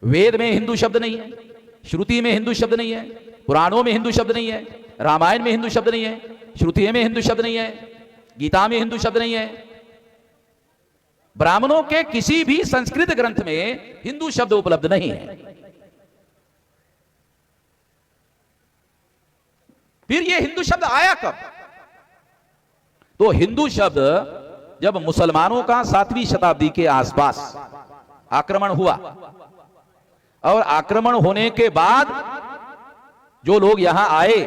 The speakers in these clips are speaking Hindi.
वेद में हिंदू शब्द नहीं है, श्रुति में हिंदू शब्द नहीं है, पुराणों में हिंदू शब्द नहीं है, रामायण में हिंदू शब्द नहीं है, श्रुति में हिंदू शब्द नहीं है, गीता में हिंदू शब्द नहीं है। ब्राह्मणों के किसी भी संस्कृत ग्रंथ में हिंदू शब्द उपलब्ध नहीं है। फिर यह हिंदू शब्द आया कब? तो हिंदू शब्द जब मुसलमानों का 7वीं शताब्दी के आसपास आक्रमण हुआ, और आक्रमण होने के बाद जो लोग यहां आए,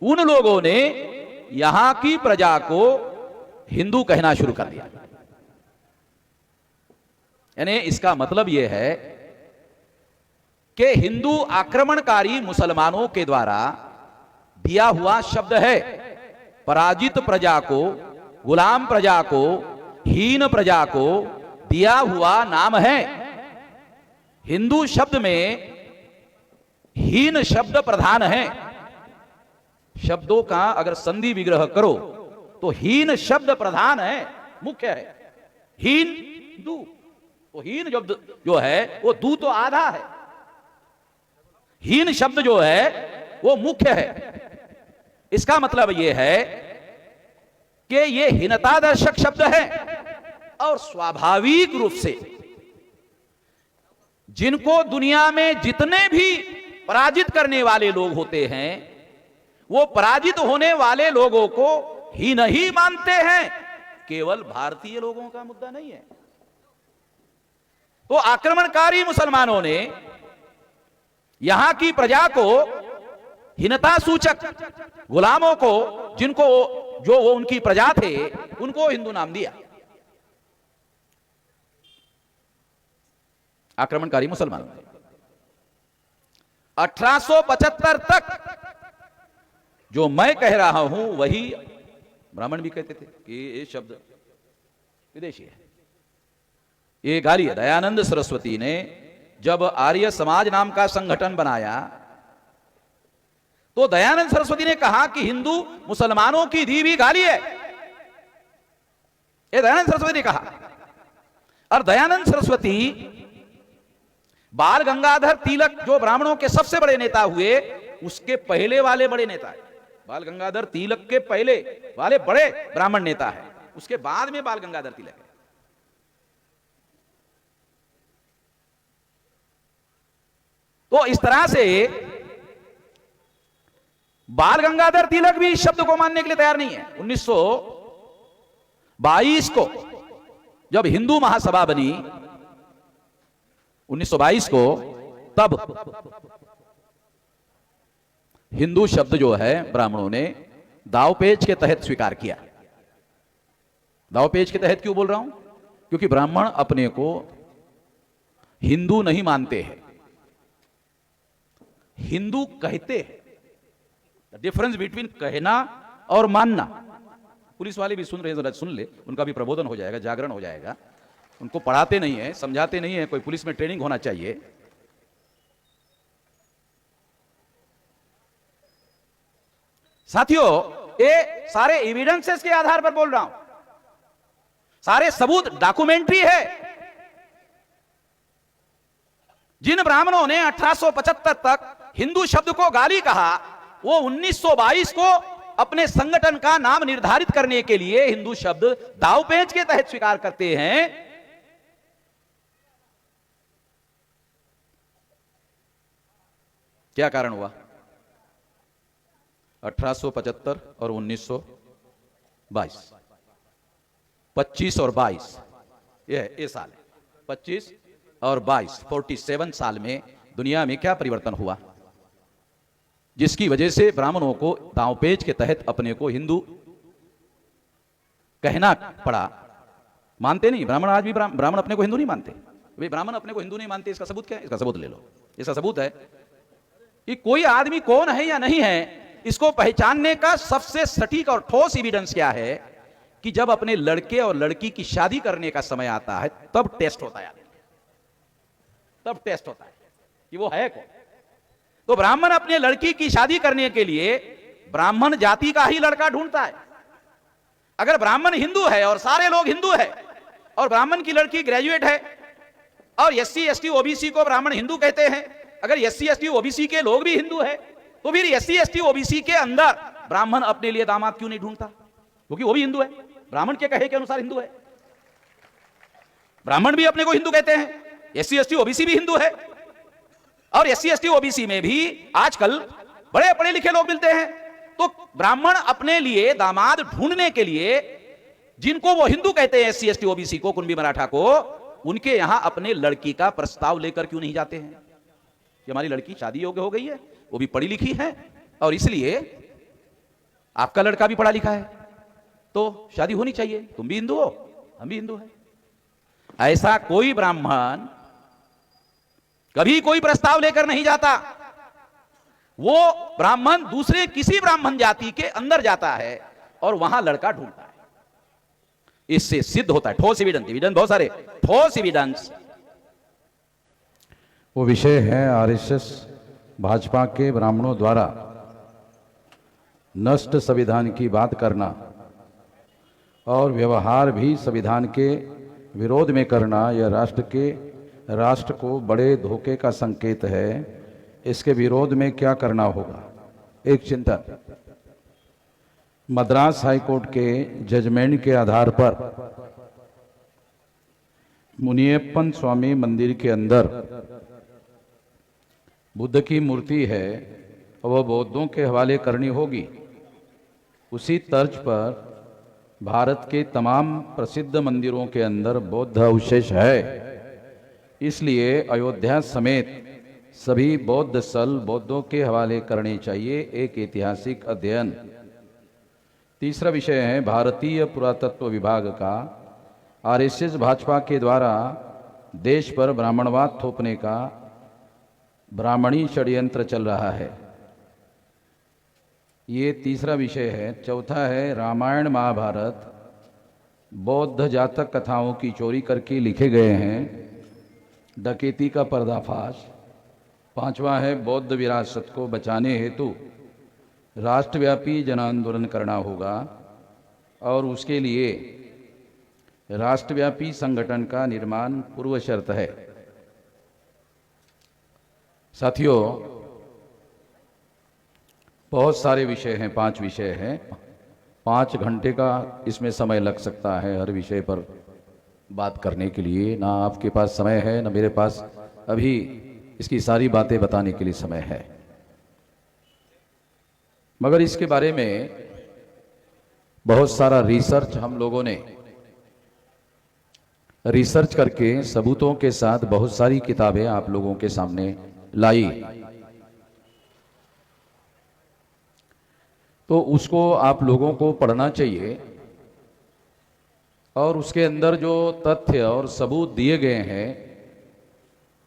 उन लोगों ने यहां की प्रजा को हिंदू कहना शुरू कर दिया। यानी इसका मतलब यह है कि हिंदू आक्रमणकारी मुसलमानों के द्वारा दिया हुआ शब्द है। पराजित प्रजा को, गुलाम प्रजा को, हीन प्रजा को दिया हुआ नाम है। हिंदू शब्द में हीन शब्द प्रधान है। शब्दों का अगर संधि विग्रह करो तो हीन शब्द प्रधान है, मुख्य है। हीन दू, तो हीन शब्द जो है वो दू तो आधा है, हीन शब्द जो है वो मुख्य है। इसका मतलब यह है कि यह हीनतादर्शक शब्द है, और स्वाभाविक रूप से जिनको दुनिया में जितने भी पराजित करने वाले लोग होते हैं, वो पराजित होने वाले लोगों को हीन ही मानते हैं। केवल भारतीय लोगों का मुद्दा नहीं है। तो आक्रमणकारी मुसलमानों ने यहां की प्रजा को हीनता सूचक, गुलामों को, जिनको जो वो उनकी प्रजा थे, उनको हिंदू नाम दिया। आक्रमणकारी मुसलमानों ने 1875 तक जो मैं कह रहा हूं वही ब्राह्मण भी कहते थे कि ये शब्द विदेशी है, ये गाली है। दयानंद सरस्वती ने जब आर्य समाज नाम का संगठन बनाया, तो दयानंद सरस्वती ने कहा कि हिंदू मुसलमानों की दी भी गाली है। ये दयानंद सरस्वती ने कहा। और दयानंद सरस्वती बाल गंगाधर तिलक जो ब्राह्मणों के सबसे बड़े नेता हुए, उसके पहले वाले बड़े नेता है। बाल गंगाधर तिलक के पहले वाले बड़े ब्राह्मण नेता है, उसके बाद में बाल गंगाधर तिलक है। तो इस तरह से बाल गंगाधर तिलक भी इस शब्द को मानने के लिए तैयार नहीं है। 1922 को जब हिंदू महासभा बनी, 1922 को, तब हिंदू शब्द जो है ब्राह्मणों ने दावपेच के तहत स्वीकार किया। दावपेच के तहत क्यों बोल रहा हूं? क्योंकि ब्राह्मण अपने को हिंदू नहीं मानते हैं, हिंदू कहते हैं। डिफरेंस बिटवीन कहना और मानना। पुलिस वाले भी सुन रहे हैं, सुन ले, उनका भी प्रबोधन हो जाएगा, जागरण हो जाएगा। उनको पढ़ाते नहीं है, समझाते नहीं है, कोई पुलिस में ट्रेनिंग होना चाहिए। साथियों, ये सारे एविडेंसेस के आधार पर बोल रहा हूं, सारे सबूत, डॉक्यूमेंट्री है। जिन ब्राह्मणों ने 1875 तक हिंदू शब्द को गाली कहा, वो 1922 को अपने संगठन का नाम निर्धारित करने के लिए हिंदू शब्द दावपेच के तहत स्वीकार करते हैं। क्या कारण हुआ? 1875 और 1922, 25 और 22, ये साल है। 25 और 22, 47 साल में दुनिया में क्या परिवर्तन हुआ, जिसकी वजह से ब्राह्मणों को दांवपेच के तहत अपने को हिंदू कहना पड़ा। मानते नहीं ब्राह्मण, आज भी ब्राह्मण अपने को हिंदू नहीं मानते। वे ब्राह्मण अपने को हिंदू नहीं मानते, इसका सबूत क्या है? इसका सबूत ले लो। इसका सबूत है कि कोई आदमी कौन है या नहीं है, इसको पहचानने का सबसे सटीक और ठोस एविडेंस क्या है कि जब अपने लड़के और लड़की की शादी करने का समय आता है, तब टेस्ट होता है, तब टेस्ट होता है कि वो है कौन। तो ब्राह्मण अपने लड़की की शादी करने के लिए ब्राह्मण जाति का ही लड़का ढूंढता है। अगर ब्राह्मण हिंदू है और सारे लोग हिंदू है और ब्राह्मण की लड़की ग्रेजुएट है और एससी एसटी ओबीसी को ब्राह्मण हिंदू कहते हैं। अगर एससी एसटी ओबीसी के लोग भी हिंदू है तो फिर एससी एसटी ओबीसी के अंदर ब्राह्मण अपने लिए दामाद क्यों नहीं ढूंढता? क्योंकि वो भी हिंदू है, ब्राह्मण के कहे के अनुसार हिंदू है। ब्राह्मण भी अपने को हिंदू कहते हैं, एससी एसटी ओबीसी भी हिंदू है। और एससी एसटी ओबीसी में भी आजकल बड़े पढ़े लिखे लोग मिलते हैं। तो ब्राह्मण अपने लिए दामाद ढूंढने के लिए जिनको वो हिंदू कहते हैं, एससी एसटी ओबीसी को, कुणबी मराठा को, उनके यहां अपने लड़की का प्रस्ताव लेकर क्यों नहीं जाते हैं कि हमारी लड़की शादी योग्य हो गई है, वो भी पढ़ी लिखी है, और इसलिए आपका लड़का भी पढ़ा लिखा है तो शादी होनी चाहिए, तुम भी हिंदू हो हम भी हिंदू हैं। ऐसा कोई ब्राह्मण कभी कोई प्रस्ताव लेकर नहीं जाता। वो ब्राह्मण दूसरे किसी ब्राह्मण जाति के अंदर जाता है और वहां लड़का ढूंढता है। इससे सिद्ध होता है ठोस एविडेंस, बहुत सारे ठोस एविडेंस। वो विषय है आरएसएस भाजपा के ब्राह्मणों द्वारा नष्ट संविधान की बात करना और व्यवहार भी संविधान के विरोध में करना। यह राष्ट्र को बड़े धोखे का संकेत है। इसके विरोध में क्या करना होगा? एक चिंतन, मद्रास हाईकोर्ट के जजमेंट के आधार पर मुनियप्पन स्वामी मंदिर के अंदर बुद्ध की मूर्ति है, वह बौद्धों के हवाले करनी होगी। उसी तर्ज पर भारत के तमाम प्रसिद्ध मंदिरों के अंदर बौद्ध अवशेष है, इसलिए अयोध्या समेत सभी बौद्ध स्थल बौद्धों के हवाले करने चाहिए। एक ऐतिहासिक अध्ययन। तीसरा विषय है भारतीय पुरातत्व विभाग का आरएसएस भाजपा के द्वारा देश पर ब्राह्मणवाद थोपने का ब्राह्मणी षड्यंत्र चल रहा है, ये तीसरा विषय है। चौथा है रामायण महाभारत बौद्ध जातक कथाओं की चोरी करके लिखे गए हैं, डकैती का पर्दाफाश। पांचवा है बौद्ध विरासत को बचाने हेतु राष्ट्रव्यापी जन आंदोलन करना होगा और उसके लिए राष्ट्रव्यापी संगठन का निर्माण पूर्व शर्त है। साथियों, बहुत सारे विषय हैं, 5 विषय हैं, 5 घंटे का इसमें समय लग सकता है हर विषय पर बात करने के लिए। ना आपके पास समय है, ना मेरे पास अभी इसकी सारी बातें बताने के लिए समय है। मगर इसके बारे में बहुत सारा रिसर्च हम लोगों ने रिसर्च करके सबूतों के साथ बहुत सारी किताबें आप लोगों के सामने लाई, तो उसको आप लोगों को पढ़ना चाहिए और उसके अंदर जो तथ्य और सबूत दिए गए हैं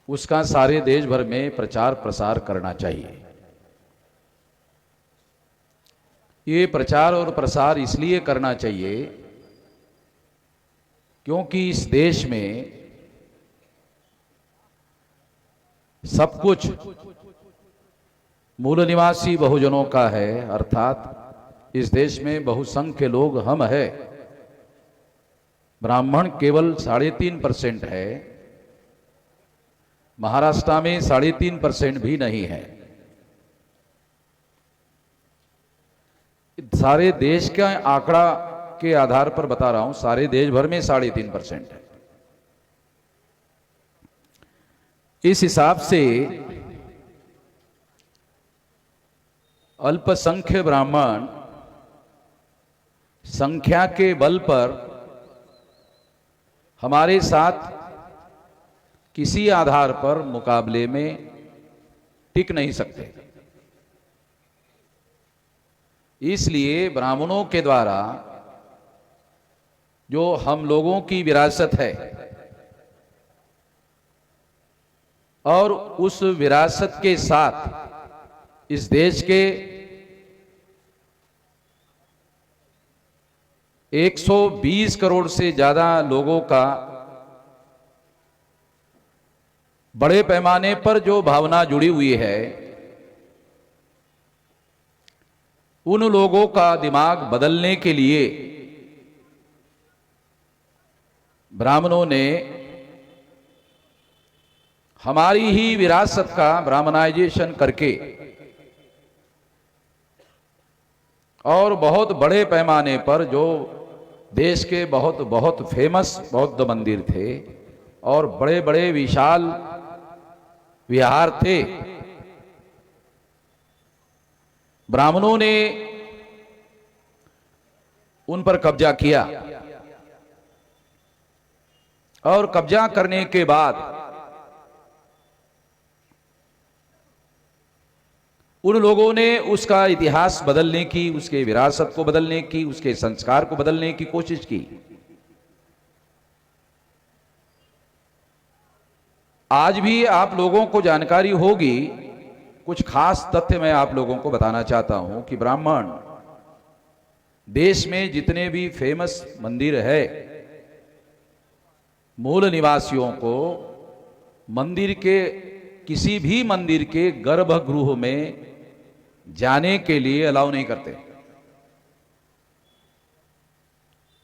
उसका सारे देश भर में प्रचार प्रसार करना चाहिए। ये प्रचार और प्रसार इसलिए करना चाहिए क्योंकि इस देश में सब कुछ मूल निवासी बहुजनों का है, अर्थात इस देश में बहुसंख्य लोग हम हैं। ब्राह्मण केवल 3.5% है, महाराष्ट्र में 3.5% भी नहीं है। सारे देश का आंकड़ा के आधार पर बता रहा हूं, सारे देश भर में 3.5% है। इस हिसाब से अल्पसंख्य ब्राह्मण संख्या के बल पर हमारे साथ किसी आधार पर मुकाबले में टिक नहीं सकते। इसलिए ब्राह्मणों के द्वारा जो हम लोगों की विरासत है और उस विरासत के साथ इस देश के 120 करोड़ से ज्यादा लोगों का बड़े पैमाने पर जो भावना जुड़ी हुई है, उन लोगों का दिमाग बदलने के लिए ब्राह्मणों ने हमारी ही विरासत का ब्राह्मणाइजेशन करके और बहुत बड़े पैमाने पर जो देश के बहुत बहुत फेमस बौद्ध मंदिर थे और बड़े बड़े विशाल विहार थे, ब्राह्मणों ने उन पर कब्जा किया और कब्जा करने के बाद उन लोगों ने उसका इतिहास बदलने की, उसके विरासत को बदलने की, उसके संस्कार को बदलने की कोशिश की। आज भी आप लोगों को जानकारी होगी, कुछ खास तथ्य मैं आप लोगों को बताना चाहता हूं कि ब्राह्मण देश में जितने भी फेमस मंदिर है, मूल निवासियों को मंदिर के किसी भी मंदिर के गर्भगृह में जाने के लिए अलाउ नहीं करते।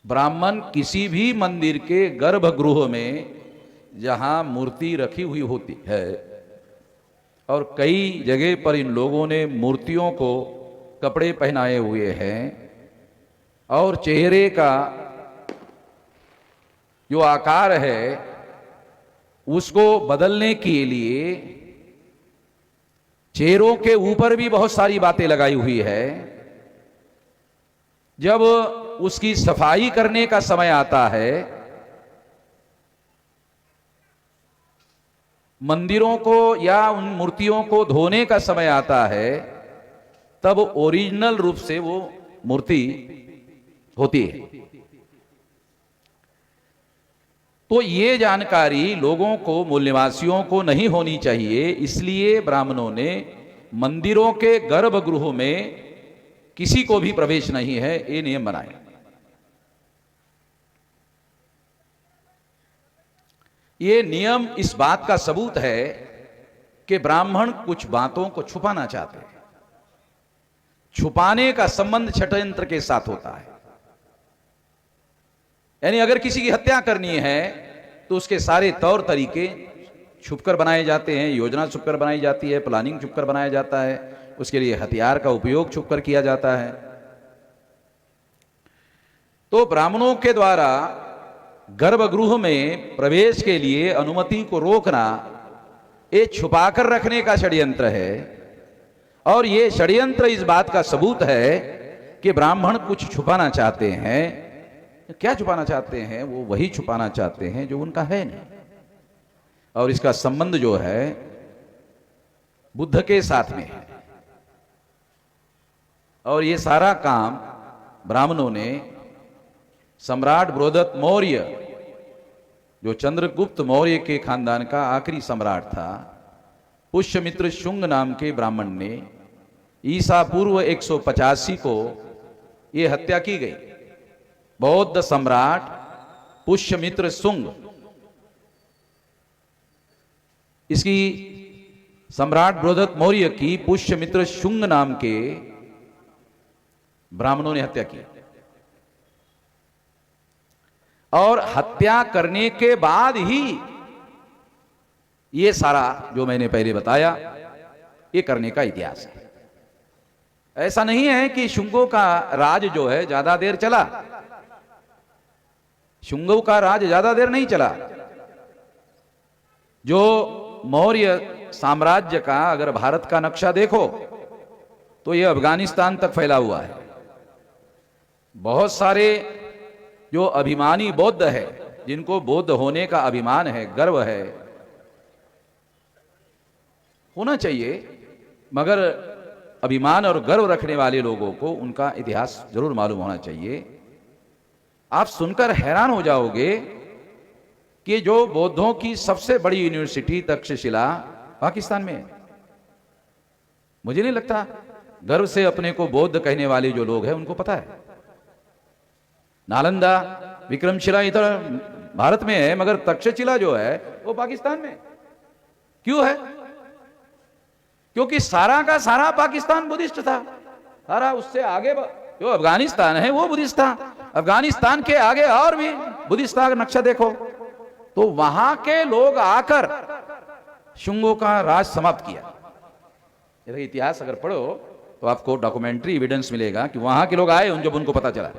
ब्राह्मण किसी भी मंदिर के गर्भगृह में जहां मूर्ति रखी हुई होती है, और कई जगह पर इन लोगों ने मूर्तियों को कपड़े पहनाए हुए हैं और चेहरे का जो आकार है उसको बदलने के लिए चेहरों के ऊपर भी बहुत सारी बातें लगाई हुई है। जब उसकी सफाई करने का समय आता है, मंदिरों को या उन मूर्तियों को धोने का समय आता है, तब ओरिजिनल रूप से वो मूर्ति होती है। तो ये जानकारी लोगों को, मूल निवासियों को नहीं होनी चाहिए, इसलिए ब्राह्मणों ने मंदिरों के गर्भगृह में किसी को भी प्रवेश नहीं है, ये नियम बनाए। ये नियम इस बात का सबूत है कि ब्राह्मण कुछ बातों को छुपाना चाहते हैं। छुपाने का संबंध षड्यंत्र के साथ होता है। यानी अगर किसी की हत्या करनी है तो उसके सारे तौर तरीके छुपकर बनाए जाते हैं, योजना छुपकर बनाई जाती है, प्लानिंग छुपकर बनाया जाता है, उसके लिए हथियार का उपयोग छुपकर किया जाता है। तो ब्राह्मणों के द्वारा गर्भगृह में प्रवेश के लिए अनुमति को रोकना ये छुपाकर रखने का षड्यंत्र है। और ये षड्यंत्र इस बात का सबूत है कि ब्राह्मण कुछ छुपाना चाहते हैं। क्या छुपाना चाहते हैं? वो वही छुपाना चाहते हैं जो उनका है नहीं। और इसका संबंध जो है बुद्ध के साथ में है। और ये सारा काम ब्राह्मणों ने सम्राट बृहदत्त मौर्य, जो चंद्रगुप्त मौर्य के खानदान का आखिरी सम्राट था, पुष्यमित्र शुंग नाम के ब्राह्मण ने ईसा पूर्व 185 को यह हत्या की गई। बौद्ध सम्राट पुष्यमित्र शुंग, इसकी सम्राट बृहदत्त मौर्य की पुष्यमित्र शुंग नाम के ब्राह्मणों ने हत्या की। और हत्या करने के बाद ही ये सारा जो मैंने पहले बताया ये करने का इतिहास है। ऐसा नहीं है कि शुंगों का राज जो है ज्यादा देर चला। शुंगों का राज ज्यादा देर नहीं चला। जो मौर्य साम्राज्य का अगर भारत का नक्शा देखो तो यह अफगानिस्तान तक फैला हुआ है। बहुत सारे जो अभिमानी बौद्ध है, जिनको बौद्ध होने का अभिमान है, गर्व है, होना चाहिए, मगर अभिमान और गर्व रखने वाले लोगों को उनका इतिहास जरूर मालूम होना चाहिए। आप सुनकर हैरान हो जाओगे कि जो बौद्धों की सबसे बड़ी यूनिवर्सिटी तक्षशिला पाकिस्तान में है। मुझे नहीं लगता गर्व से अपने को बौद्ध कहने वाले जो लोग हैं उनको पता है। नालंदा, विक्रमशिला इधर भारत में है, मगर तक्षशिला जो है वो पाकिस्तान में। क्यों है? क्योंकि सारा का सारा पाकिस्तान बुद्धिस्ट था। सारा उससे आगे जो अफगानिस्तान है वो बुद्धिस्ट था। अफगानिस्तान के आगे और भी बुद्धिस्ट का नक्शा देखो तो वहां के लोग आकर शुंगों का राज समाप्त किया। यदि इतिहास अगर पढ़ो तो आपको डॉक्यूमेंट्री एविडेंस मिलेगा कि वहां के लोग आए, जब उनको पता चला,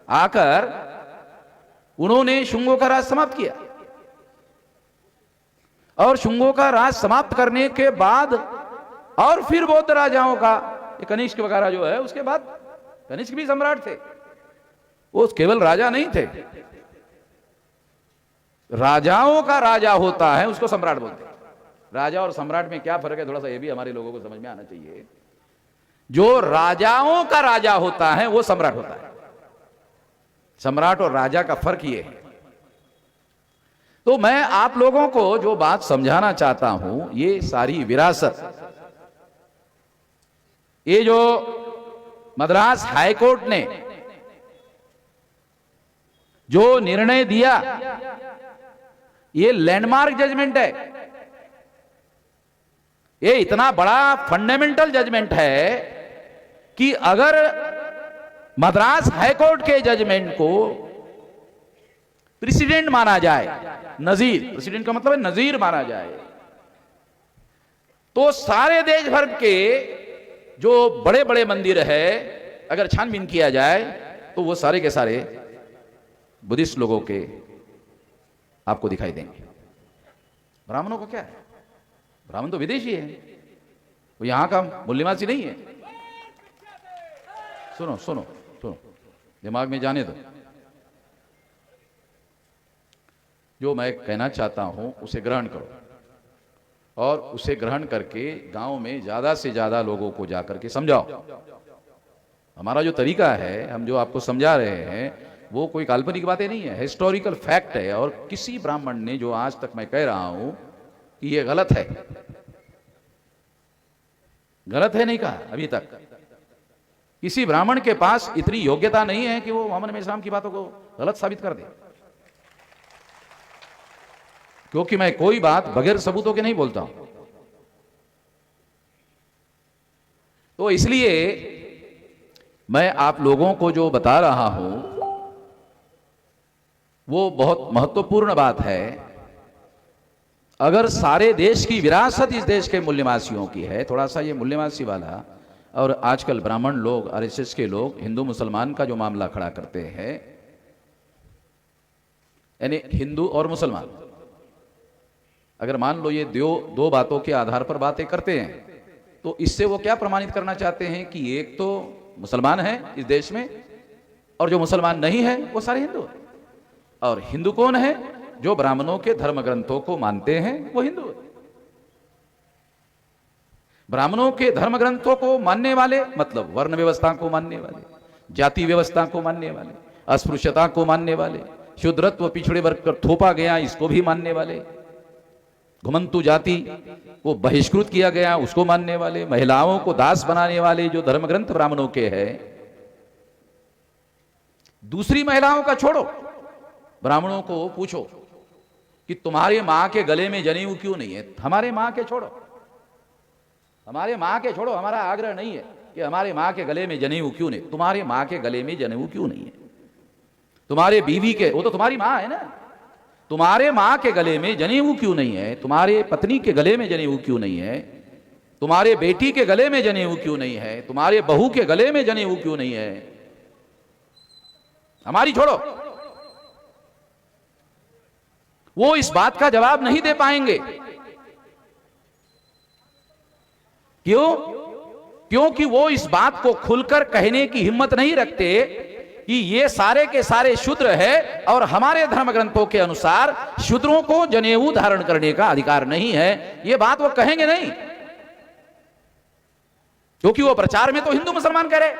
आकर उन्होंने शुंगों का राज समाप्त किया। और शुंगों का राज समाप्त करने के बाद और फिर बौद्ध राजाओं का, ये कनिष्क वगैरह जो है, उसके बाद कनिष्क भी सम्राट थे। वो केवल राजा नहीं थे, राजाओं का राजा होता है उसको सम्राट बोलते हैं। राजा और सम्राट में क्या फर्क है, थोड़ा सा ये भी हमारे लोगों को समझ में आना चाहिए। जो राजाओं का राजा होता है वो सम्राट होता है। सम्राट और राजा का फर्क ये है। तो मैं आप लोगों को जो बात समझाना चाहता हूं, ये सारी विरासत, ये जो मद्रास हाईकोर्ट ने जो निर्णय दिया, ये लैंडमार्क जजमेंट है। ये इतना बड़ा फंडामेंटल जजमेंट है कि अगर मद्रास हाईकोर्ट के जजमेंट को प्रेसिडेंट माना जाए, नजीर, प्रेसिडेंट का मतलब है नजीर माना जाए, तो सारे देश भर के जो बड़े बड़े मंदिर है, अगर छानबीन किया जाए तो वो सारे के सारे बुद्धिस्ट लोगों के आपको दिखाई देंगे। ब्राह्मणों को क्या है, ब्राह्मण तो विदेशी है, वो यहां का मूल्यवासी नहीं है। सुनो सुनो सुनो, दिमाग में जाने दो। जो मैं कहना चाहता हूं उसे ग्रहण करो, और उसे ग्रहण करके गांव में ज्यादा से ज्यादा लोगों को जाकर के समझाओ। हमारा जो तरीका है, हम जो आपको समझा रहे हैं, वो कोई काल्पनिक बातें नहीं है, हिस्टोरिकल फैक्ट है। और किसी ब्राह्मण ने जो आज तक मैं कह रहा हूं कि ये गलत है, गलत है नहीं कहा अभी तक। किसी ब्राह्मण के पास इतनी योग्यता नहीं है कि वो मोहम्मद नबी इस्लाम की बातों को गलत साबित कर दे, क्योंकि मैं कोई बात बगैर सबूतों के नहीं बोलता हूं। तो इसलिए मैं आप लोगों को जो बता रहा हूं वो बहुत महत्वपूर्ण बात है। अगर सारे देश की विरासत इस देश के मूल्यवासियों की है, थोड़ा सा ये मूल्यवासी वाला, और आजकल ब्राह्मण लोग, आरएसएस के लोग हिंदू मुसलमान का जो मामला खड़ा करते हैं, यानी हिंदू और मुसलमान, अगर मान लो ये दो बातों के आधार पर बातें करते हैं, तो इससे वो क्या प्रमाणित करना चाहते हैं कि एक तो मुसलमान है इस देश में, और जो मुसलमान नहीं है वो सारे हिंदू हैं। और हिंदू कौन है? जो ब्राह्मणों के धर्म ग्रंथों को मानते हैं वो हिंदू है। ब्राह्मणों के धर्म ग्रंथों को मानने वाले मतलब वर्ण व्यवस्था को मानने वाले, जाति व्यवस्था को मानने वाले, अस्पृश्यता को मानने वाले, शूद्रत्व पिछड़े वर्ग पर थोपा गया इसको भी मानने वाले, घुमंतु जाति को बहिष्कृत किया गया उसको मानने वाले, महिलाओं को दास बनाने वाले जो धर्म ग्रंथ ब्राह्मणों के हैं। दूसरी महिलाओं का छोड़ो, ब्राह्मणों को पूछो कि तुम्हारे मां के गले में जनेऊ क्यों नहीं है? हमारे मां के छोड़ो, हमारे मां के छोड़ो, हमारा आग्रह नहीं है कि हमारे मां के गले में जनेऊ क्यों नहीं, तुम्हारे मां के गले में जनेऊ क्यों नहीं है? तुम्हारे बीवी के, वो तो तुम्हारी मां है ना, तुम्हारे मां के गले में जनेऊ क्यों नहीं है? तुम्हारे पत्नी के गले में जनेऊ क्यों नहीं है? तुम्हारे बेटी के गले में जनेऊ क्यों नहीं है? तुम्हारे बहू के गले में जनेऊ क्यों नहीं है? हमारी छोड़ो, वो इस बात का जवाब नहीं दे पाएंगे। क्यों? क्योंकि वो इस बात को खुलकर कहने की हिम्मत नहीं रखते कि ये सारे के सारे शूद्र है और हमारे धर्म ग्रंथों के अनुसार शूद्रों को जनेऊ धारण करने का अधिकार नहीं है। ये बात वो कहेंगे नहीं, क्योंकि वो प्रचार में तो हिंदू मुसलमान कह रहे।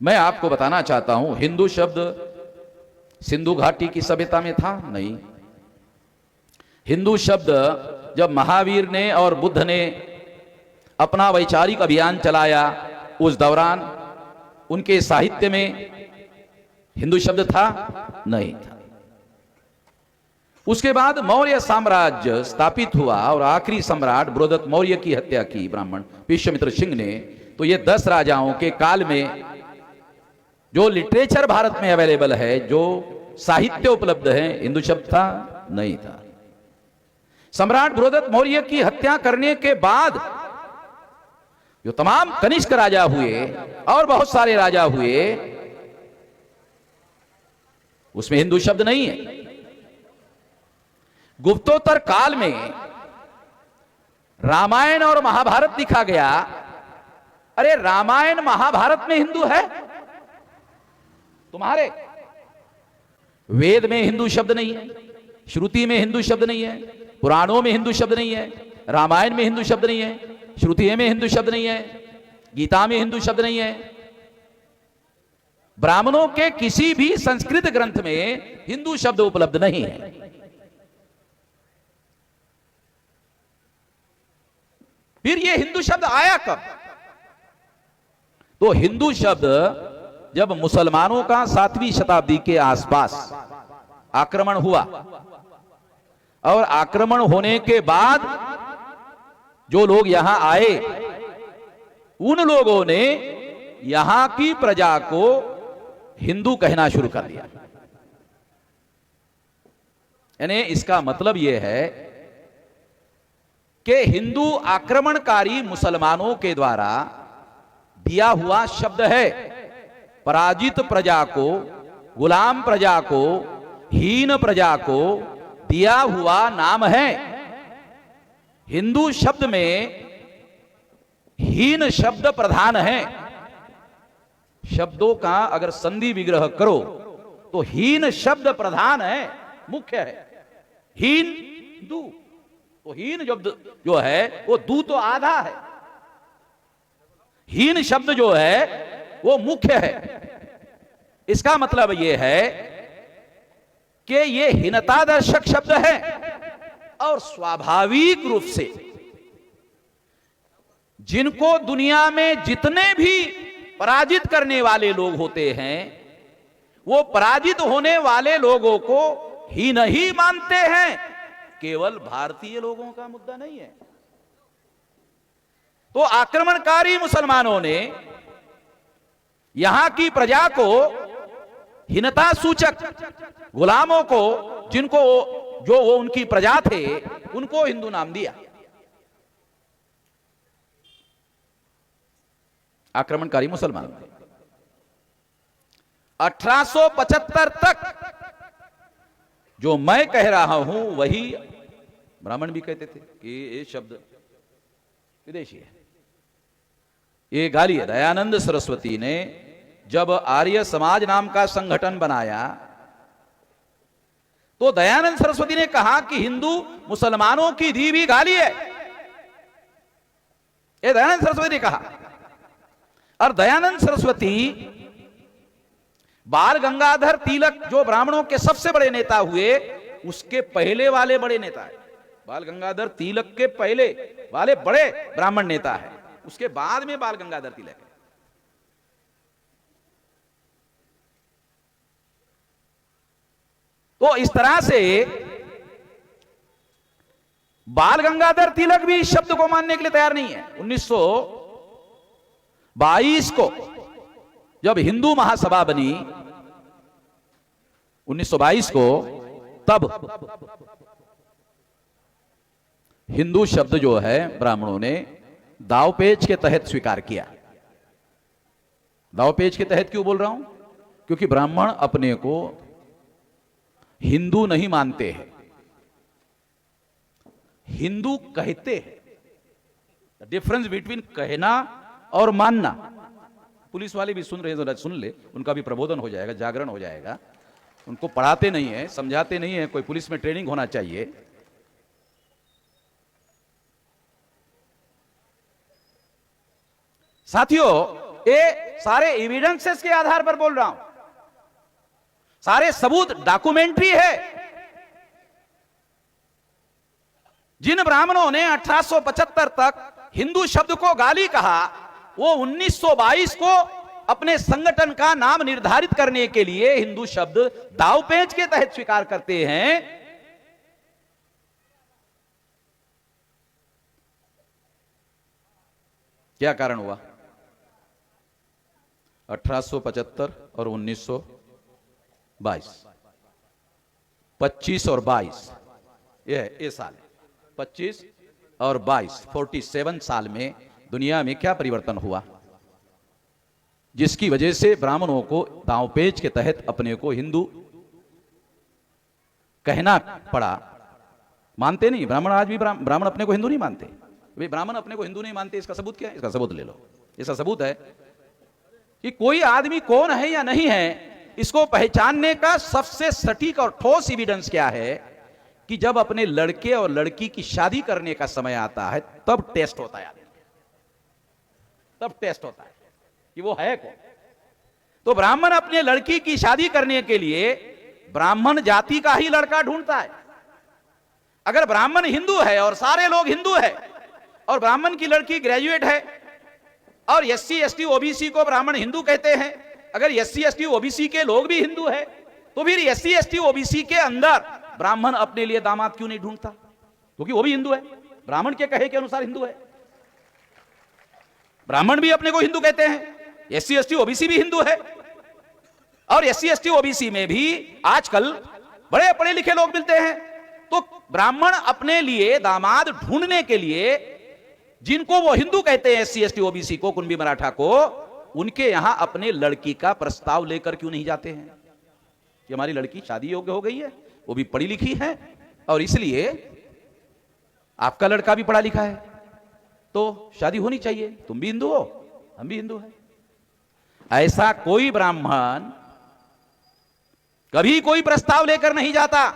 मैं आपको बताना चाहता हूं, हिंदू शब्द सिंधु घाटी की सभ्यता में था नहीं। हिंदू शब्द जब महावीर ने और बुद्ध ने अपना वैचारिक अभियान चलाया, उस दौरान उनके साहित्य में हिंदू शब्द था नहीं था। उसके बाद मौर्य साम्राज्य स्थापित हुआ और आखिरी सम्राट बृहदत्त मौर्य की हत्या की ब्राह्मण विश्वामित्र सिंह ने। तो ये 10 राजाओं के काल में जो लिटरेचर भारत में अवेलेबल है, जो साहित्य उपलब्ध है, हिंदू शब्द था नहीं था। सम्राट बृहदत्त मौर्य की हत्या करने के बाद जो तमाम कनिष्क राजा हुए और बहुत सारे राजा हुए, उसमें हिंदू शब्द नहीं है। गुप्तोत्तर काल में रामायण और महाभारत लिखा गया। अरे रामायण महाभारत में हिंदू है? तुम्हारे वेद में हिंदू शब्द नहीं है, श्रुति में हिंदू शब्द नहीं है, पुराणों में हिंदू शब्द नहीं है, रामायण में हिंदू शब्द नहीं है, श्रुति में हिंदू शब्द नहीं है, गीता में हिंदू शब्द नहीं है। ब्राह्मणों के किसी भी संस्कृत ग्रंथ में हिंदू शब्द उपलब्ध नहीं है। फिर यह हिंदू शब्द आया कब? तो हिंदू शब्द जब मुसलमानों का 7वीं शताब्दी के आसपास आक्रमण हुआ, और आक्रमण होने के बाद जो लोग यहां आए, उन लोगों ने यहां की प्रजा को हिंदू कहना शुरू कर दिया। यानी इसका मतलब यह है कि हिंदू आक्रमणकारी मुसलमानों के द्वारा दिया हुआ शब्द है। पराजित प्रजा को, गुलाम प्रजा को, हीन प्रजा को दिया हुआ नाम है। हिंदू शब्द में हीन शब्द प्रधान है। शब्दों का अगर संधि विग्रह करो तो हीन शब्द प्रधान है, मुख्य है। हीन दू, तो हीन शब्द जो है वो दू तो आधा है, हीन शब्द जो है वो मुख्य है। इसका मतलब यह है कि यह हीनतादर्शक शब्द है, और स्वाभाविक रूप से जिनको दुनिया में जितने भी पराजित करने वाले लोग होते हैं, वो पराजित होने वाले लोगों को हीन ही मानते हैं। केवल भारतीय लोगों का मुद्दा नहीं है। तो आक्रमणकारी मुसलमानों ने यहां की प्रजा को हीनता सूचक, गुलामों को, जिनको जो वो उनकी प्रजा थे, उनको हिंदू नाम दिया। आक्रमणकारी मुसलमान 1875 तक जो मैं कह रहा हूं वही ब्राह्मण भी कहते थे कि ये शब्द विदेशी है, ये गाली है। दयानंद सरस्वती ने जब आर्य समाज नाम का संगठन बनाया तो दयानंद सरस्वती ने कहा कि हिंदू मुसलमानों की दी भी गाली है। ये दयानंद सरस्वती ने कहा। और दयानंद सरस्वती बाल गंगाधर तिलक जो ब्राह्मणों के सबसे बड़े नेता हुए, उसके पहले वाले बड़े नेता है। बाल गंगाधर तिलक के पहले वाले बड़े ब्राह्मण नेता है, उसके बाद में बाल गंगाधर तिलक है। तो इस तरह से बाल गंगाधर तिलक भी इस शब्द को मानने के लिए तैयार नहीं है। 1922 को जब हिंदू महासभा बनी, 1922 को, तब हिंदू शब्द जो है ब्राह्मणों ने दावपेच के तहत स्वीकार किया। दावपेच के तहत क्यों बोल रहा हूं? क्योंकि ब्राह्मण अपने को हिंदू नहीं मानते हैं, हिंदू कहते हैं। डिफरेंस बिटवीन कहना और मानना। पुलिस वाले भी सुन रहे हैं, सुन ले, उनका भी प्रबोधन हो जाएगा, जागरण हो जाएगा। उनको पढ़ाते नहीं है, समझाते नहीं है, कोई पुलिस में ट्रेनिंग होना चाहिए। साथियों, ये सारे एविडेंसेस के आधार पर बोल रहा हूं, सारे सबूत डॉक्यूमेंट्री है। जिन ब्राह्मणों ने 1875 तक हिंदू शब्द को गाली कहा, वो 1922 को अपने संगठन का नाम निर्धारित करने के लिए हिंदू शब्द दावपेच के तहत स्वीकार करते हैं। क्या कारण हुआ? 1875 और 1922 25 और 22 ये साल है, 25 और 22, 47 साल में दुनिया में क्या परिवर्तन हुआ, जिसकी वजह से ब्राह्मणों को दांवपेच के तहत अपने को हिंदू कहना पड़ा। मानते नहीं ब्राह्मण, आज भी ब्राह्मण अपने को हिंदू नहीं मानते। भाई ब्राह्मण अपने को हिंदू नहीं मानते, इसका सबूत क्या है? इसका सबूत ले लो। इसका सबूत है कि कोई आदमी कौन है या नहीं है, इसको पहचानने का सबसे सटीक और ठोस एविडेंस क्या है कि जब अपने लड़के और लड़की की शादी करने का समय आता है तब टेस्ट होता है, तब टेस्ट होता है कि वो है कौन। तो ब्राह्मण अपने लड़की की शादी करने के लिए ब्राह्मण जाति का ही लड़का ढूंढता है। अगर ब्राह्मण हिंदू है और सारे लोग हिंदू है और ब्राह्मण की लड़की ग्रेजुएट है और एससी एसटी ओबीसी को ब्राह्मण हिंदू कहते हैं, अगर एससी एसटी ओबीसी के लोग भी हिंदू है तो फिर एससी एसटी ओबीसी के अंदर ब्राह्मण अपने लिए दामाद क्यों नहीं ढूंढता? क्योंकि वो भी हिंदू है, ब्राह्मण के कहे के अनुसार हिंदू है। ब्राह्मण भी अपने को हिंदू कहते हैं, एससी एसटी ओबीसी भी हिंदू है, और एससी एसटी ओबीसी में भी आजकल बड़े पढ़े लिखे लोग मिलते हैं। तो ब्राह्मण अपने लिए दामाद ढूंढने के लिए जिनको वो हिंदू कहते हैं, एससी एसटी ओबीसी को, कुणबी मराठा को, उनके यहां अपने लड़की का प्रस्ताव लेकर क्यों नहीं जाते हैं कि हमारी लड़की शादी योग्य हो गई है, वो भी पढ़ी लिखी है, और इसलिए आपका लड़का भी पढ़ा लिखा है तो शादी होनी चाहिए, तुम भी हिंदू हो हम भी हिंदू हैं। ऐसा कोई ब्राह्मण कभी कोई प्रस्ताव लेकर नहीं जाता।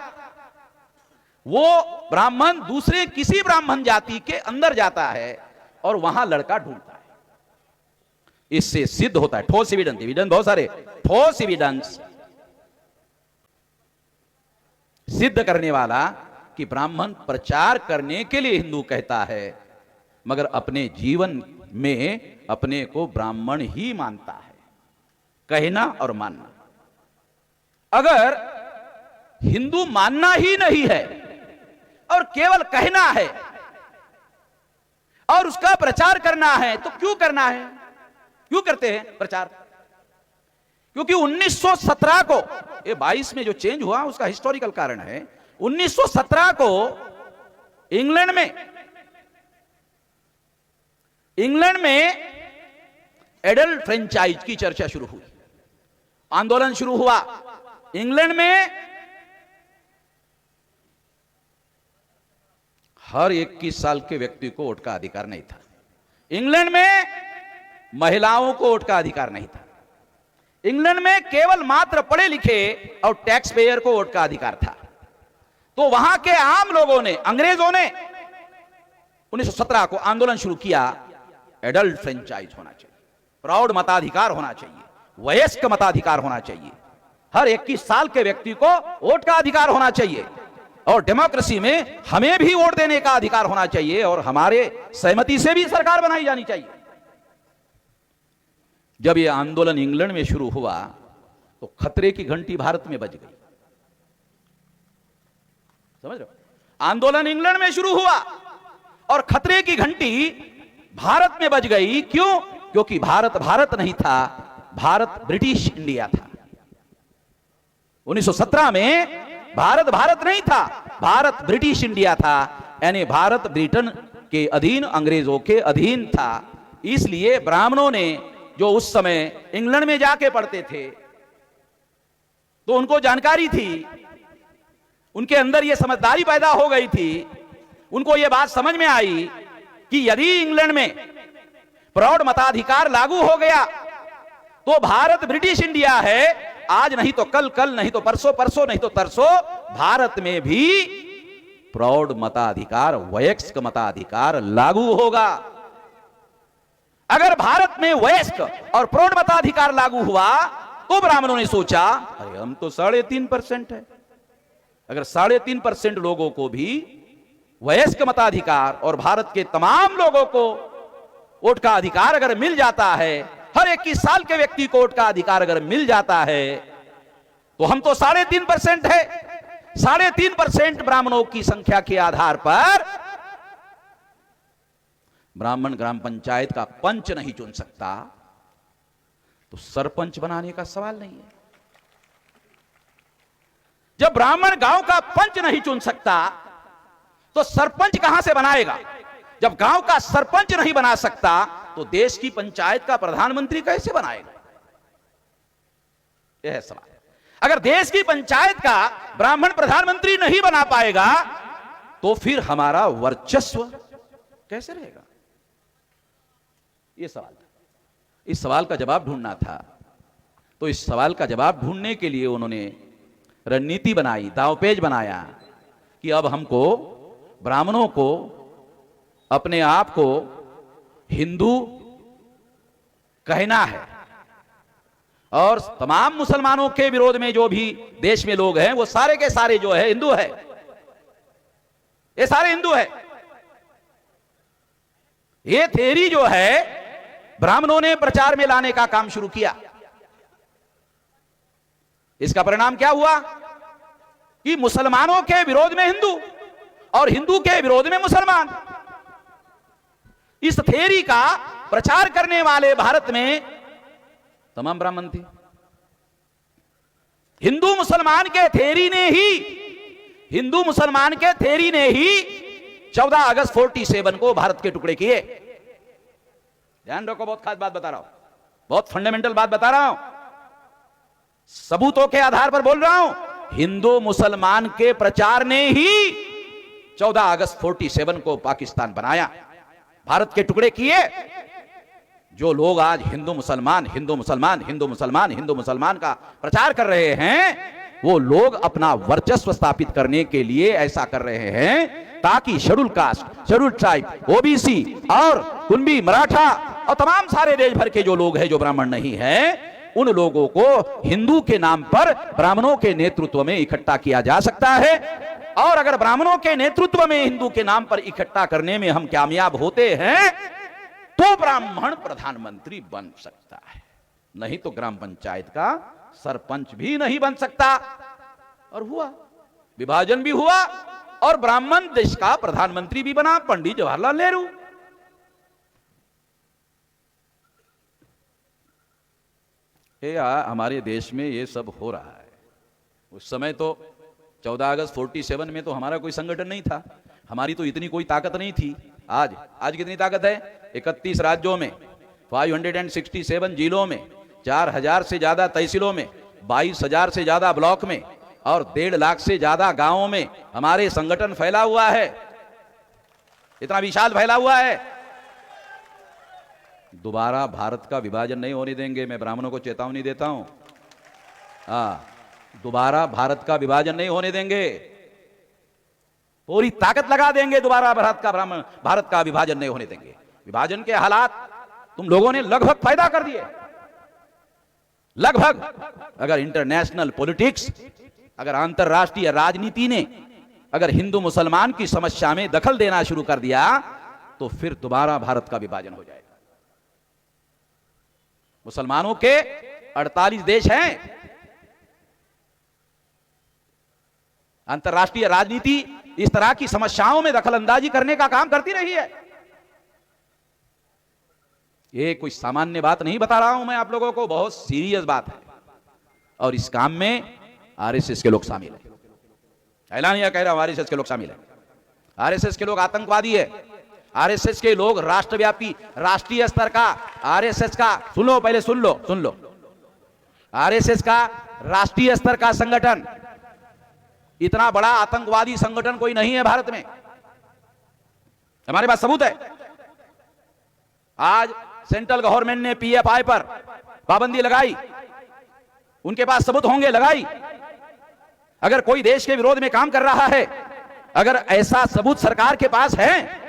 वो ब्राह्मण दूसरे किसी ब्राह्मण जाति के अंदर जाता है और वहां लड़का ढूंढता है। इससे सिद्ध होता है, ठोस एविडेंस, एविडेंस बहुत सारे, ठोस एविडेंस सिद्ध करने वाला कि ब्राह्मण प्रचार करने के लिए हिंदू कहता है मगर अपने जीवन में अपने को ब्राह्मण ही मानता है। कहना और मानना, अगर हिंदू मानना ही नहीं है और केवल कहना है और उसका प्रचार करना है तो क्यों करना है? क्यों करते हैं प्रचार? क्योंकि 1917 को, ये 22 में जो चेंज हुआ उसका हिस्टोरिकल कारण है। 1917 को इंग्लैंड में एडल्ट फ्रेंचाइज की चर्चा शुरू हुई, आंदोलन शुरू हुआ। इंग्लैंड में हर 21 साल के व्यक्ति को वोट का अधिकार नहीं था। इंग्लैंड में महिलाओं को वोट का अधिकार नहीं था। इंग्लैंड में केवल मात्र पढ़े लिखे और टैक्स पेयर को वोट का अधिकार था। तो वहां के आम लोगों ने, अंग्रेजों ने 1917 को आंदोलन शुरू किया, एडल्ट फ्रेंचाइज होना चाहिए, प्रौढ़ मताधिकार होना चाहिए, वयस्क मताधिकार होना चाहिए, हर 21 साल के व्यक्ति को वोट का अधिकार होना चाहिए, और डेमोक्रेसी में हमें भी वोट देने का अधिकार होना चाहिए और हमारे सहमति से भी सरकार बनाई जानी चाहिए। जब यह आंदोलन इंग्लैंड में शुरू हुआ तो खतरे की घंटी भारत में बज गई। समझ रहे हो? आंदोलन इंग्लैंड में शुरू हुआ और खतरे की घंटी भारत में बज गई। क्यों? क्योंकि भारत भारत नहीं था, भारत ब्रिटिश इंडिया था। 1917 में भारत भारत नहीं था, भारत ब्रिटिश इंडिया था, यानी भारत ब्रिटेन के अधीन, अंग्रेजों के अधीन था। इसलिए ब्राह्मणों ने, जो उस समय इंग्लैंड में जाके पढ़ते थे, तो उनको जानकारी थी, उनके अंदर यह समझदारी पैदा हो गई थी, उनको यह बात समझ में आई कि यदि इंग्लैंड में प्रौढ़ मताधिकार लागू हो गया तो भारत ब्रिटिश इंडिया है, आज नहीं तो कल, कल नहीं तो परसों, परसों नहीं तो तरसों भारत में भी प्रौढ़ मताधिकार, वयस्क मताधिकार लागू होगा। अगर भारत में वयस्क और प्रौढ़ मताधिकार लागू हुआ तो ब्राह्मणों ने सोचा, अरे हम तो 3.5% है, अगर 3.5% लोगों को भी वयस्क मताधिकार और भारत के तमाम लोगों को वोट का अधिकार अगर मिल जाता है, हर 21 साल के व्यक्ति को वोट का अधिकार अगर मिल जाता है, तो हम तो 3.5% है। 3.5% ब्राह्मणों की संख्या के आधार पर ब्राह्मण ग्राम पंचायत का पंच नहीं चुन सकता, तो सरपंच बनाने का सवाल नहीं है। जब ब्राह्मण गांव का पंच नहीं चुन सकता तो सरपंच कहां से बनाएगा? जब गांव का सरपंच नहीं बना सकता तो देश की पंचायत का प्रधानमंत्री कैसे बनाएगा? यह है सवाल। अगर देश की पंचायत का ब्राह्मण प्रधानमंत्री नहीं बना पाएगा तो फिर हमारा वर्चस्व कैसे रहेगा? यह सवाल था। इस सवाल का जवाब ढूंढना था। तो इस सवाल का जवाब ढूंढने के लिए उन्होंने रणनीति बनाई, दांवपेच बनाया कि अब हमको ब्राह्मणों को अपने आप को हिंदू कहना है और तमाम मुसलमानों के विरोध में जो भी देश में लोग हैं वो सारे के सारे जो है हिंदू है, ये सारे हिंदू है। ये थ्योरी जो है ब्राह्मणों ने प्रचार में लाने का काम शुरू किया। इसका परिणाम क्या हुआ कि मुसलमानों के विरोध में हिंदू और हिंदू के विरोध में मुसलमान। इस थ्योरी का प्रचार करने वाले भारत में तमाम ब्राह्मण थे। हिंदू मुसलमान के थ्योरी ने ही 14 अगस्त 47 को भारत के टुकड़े किए। ध्यान रखो, बहुत खास बात बता रहा हूं, बहुत फंडामेंटल बात बता रहा हूं, सबूतों के आधार पर बोल रहा हूं। हिंदू मुसलमान के प्रचार ने ही 14 अगस्त 47 को पाकिस्तान बनाया, भारत के टुकड़े किए। जो लोग आज हिंदू मुसलमान का प्रचार कर रहे हैं वो लोग अपना वर्चस्व स्थापित करने के लिए ऐसा कर रहे हैं ताकि schedule caste, schedule tribe, OBC और कुनबी, मराठा और तमाम सारे देश भर के जो लोग हैं जो ब्राह्मण नहीं है उन लोगों को हिंदू के नाम पर ब्राह्मणों के नेतृत्व में इकट्ठा किया जा सकता है। और अगर ब्राह्मणों के नेतृत्व में हिंदू के नाम पर इकट्ठा करने में हम कामयाब होते हैं तो ब्राह्मण प्रधानमंत्री बन सकता है, नहीं तो ग्राम पंचायत का सरपंच भी नहीं बन सकता। और हुआ, विभाजन भी हुआ और ब्राह्मण देश का प्रधानमंत्री भी बना, पंडित जवाहरलाल नेहरू। हमारे देश में ये सब हो रहा है। उस समय तो 14 अगस्त 47 में तो हमारा कोई संगठन नहीं था, हमारी तो इतनी कोई ताकत नहीं थी। आज कितनी ताकत है? 31 राज्यों में, 567 जिलों में, 4000 से ज्यादा तहसीलों में, 22,000 से ज्यादा ब्लॉक में और 1.5 लाख से ज्यादा गांवों में हमारे संगठन फैला हुआ है। इतना विशाल फैला हुआ है। दोबारा भारत का विभाजन नहीं होने देंगे, मैं ब्राह्मणों को चेतावनी देता हूं। दोबारा भारत का विभाजन नहीं होने देंगे, पूरी ताकत लगा देंगे, दोबारा भारत का विभाजन नहीं होने देंगे। विभाजन के हालात तुम लोगों ने लगभग पैदा कर दिए, लगभग। अगर इंटरनेशनल पॉलिटिक्स, अगर अंतरराष्ट्रीय राजनीति ने अगर हिंदू मुसलमान की समस्या में दखल देना शुरू कर दिया तो फिर दोबारा भारत का विभाजन हो जाएगा। मुसलमानों के 48 देश हैं। अंतरराष्ट्रीय राजनीति इस तरह की समस्याओं में दखलंदाजी करने का काम करती रही है। ये कोई सामान्य बात नहीं बता रहा हूं मैं आप लोगों को, बहुत सीरियस बात है। और इस काम में आरएसएस के लोग शामिल हैं। ऐलानिया कह रहा हूं, आरएसएस के लोग शामिल हैं। आरएसएस के लोग आतंकवादी है। आरएसएस के लोग राष्ट्रव्यापी, राष्ट्रीय स्तर का आरएसएस का, सुन लो पहले, सुन लो, आरएसएस का राष्ट्रीय स्तर का संगठन, इतना बड़ा आतंकवादी संगठन कोई नहीं है भारत में। हमारे पास सबूत है। आज सेंट्रल गवर्नमेंट ने पीएफआई पर पाबंदी लगाई, उनके पास सबूत होंगे, लगाई। अगर कोई देश के विरोध में काम कर रहा है, अगर ऐसा सबूत सरकार के पास है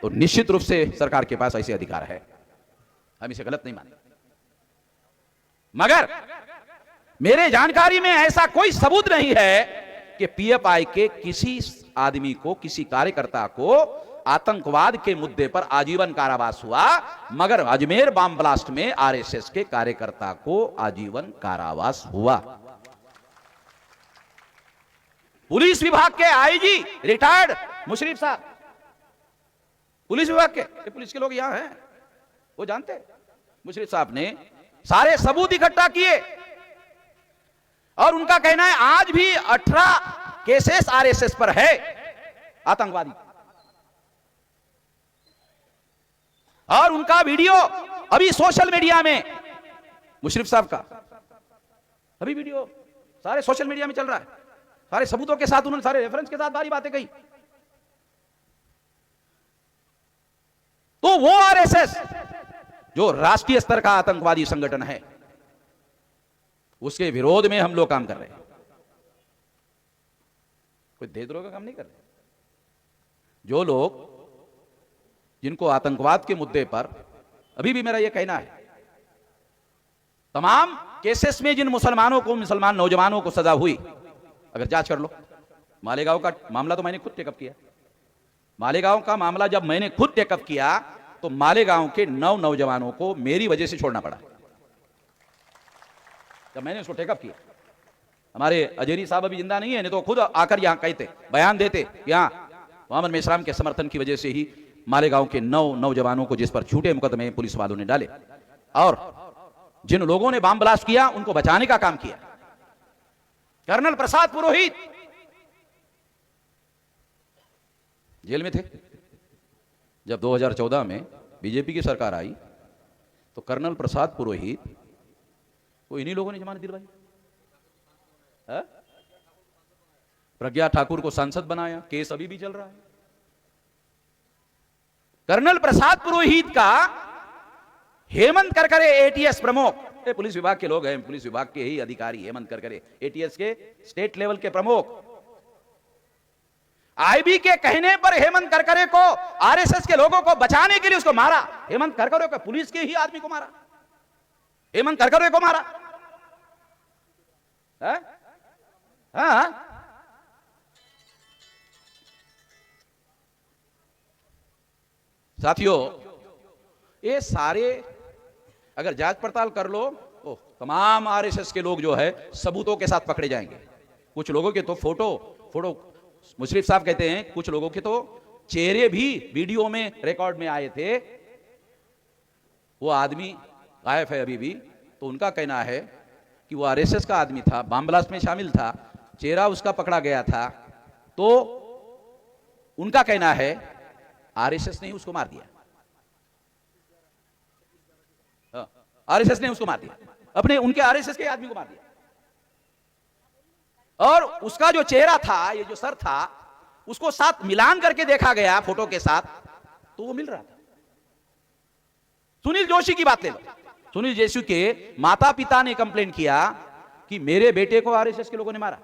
तो निश्चित रूप से सरकार के पास ऐसे अधिकार है, हम इसे गलत नहीं मानते। मगर मेरे जानकारी में ऐसा कोई सबूत नहीं है कि पीएफआई के किसी आदमी को, किसी कार्यकर्ता को आतंकवाद के मुद्दे पर आजीवन कारावास हुआ, मगर अजमेर बम ब्लास्ट में आरएसएस के कार्यकर्ता को आजीवन कारावास हुआ। पुलिस विभाग के आईजी रिटायर्ड मुशर्रफ साहब, पुलिस विभाग के, पुलिस के लोग यहां हैं, वो जानते हैं। मुशर्रफ साहब ने सारे सबूत इकट्ठा किए और उनका कहना है आज भी 18 केसेस आरएसएस पर है आतंकवादी। और उनका वीडियो अभी सोशल मीडिया में, मुशर्रफ साहब का अभी वीडियो सारे सोशल मीडिया में चल रहा है, सारे सबूतों के साथ, उन्होंने सारे रेफरेंस के साथ सारी बातें कही। तो वो आरएसएस जो राष्ट्रीय स्तर का आतंकवादी संगठन है, उसके विरोध में हम लोग काम कर रहे हैं। कोई देशद्रोह का काम नहीं कर रहे। जो लोग, जिनको आतंकवाद के मुद्दे पर, अभी भी मेरा यह कहना है, तमाम केसेस में जिन मुसलमानों को, मुसलमान नौजवानों को सजा हुई, अगर जांच कर लो। मालेगांव का मामला तो मैंने खुद टेकअप किया। मालेगांव का मामला जब मैंने खुद टेकअप किया तो मालेगांव के 9 नौजवानों को मेरी वजह से छोड़ना पड़ा। जब मैंने उसको टेकअप किया, हमारे अजहरी साहब अभी जिंदा नहीं है, नहीं तो खुद आकर यहां कहते, बयान देते, यहां मोहम्मद मेश्राम के समर्थन की वजह से ही मालेगांव के 9 नौजवानों को, जिस पर झूठे मुकदमे पुलिस वालों ने डाले, और जिन लोगों ने बम ब्लास्ट किया उनको बचाने का काम किया। कर्नल प्रसाद पुरोहित जेल में थे। जब 2014 में बीजेपी की सरकार आई तो कर्नल प्रसाद पुरोहित को इन्हीं लोगों ने जमानत दिलवाई। प्रज्ञा ठाकुर को सांसद बनाया, केस अभी भी चल रहा है। कर्नल प्रसाद पुरोहित का हेमंत करकरे एटीएस प्रमुख, पुलिस विभाग के लोग हैं, पुलिस विभाग के ही अधिकारी, हेमंत करकरे एटीएस के स्टेट लेवल के प्रमुख, आईबी के कहने पर हेमंत करकरे को, आरएसएस के लोगों को बचाने के लिए उसको मारा। हेमंत करकरे को, पुलिस के ही आदमी को मारा, हेमंत करकरे को मारा। हाँ, साथियों, ये सारे अगर जांच पड़ताल कर लो तो तमाम आरएसएस के लोग जो है सबूतों के साथ पकड़े जाएंगे। कुछ लोगों के तो फोटो मुशर्रफ साहब कहते हैं, कुछ लोगों के तो चेहरे भी वीडियो में, रिकॉर्ड में आए थे। वो आदमी गायब है अभी भी। तो उनका कहना है कि वो आरएसएस का आदमी था, बम ब्लास्ट में शामिल था, चेहरा उसका पकड़ा गया था। तो उनका कहना है आरएसएस ने उसको मार दिया, आरएसएस ने उसको मार दिया, अपने उनके आरएसएस के आदमी को मार दिया। और उसका जो चेहरा था, ये जो सर था, उसको साथ मिलान करके देखा गया फोटो के साथ, तो वो मिल रहा था। सुनील जोशी की बात ले लो। सुनील जोशी के माता पिता ने कंप्लेंट किया कि मेरे बेटे को आरएसएस के लोगों ने मारा।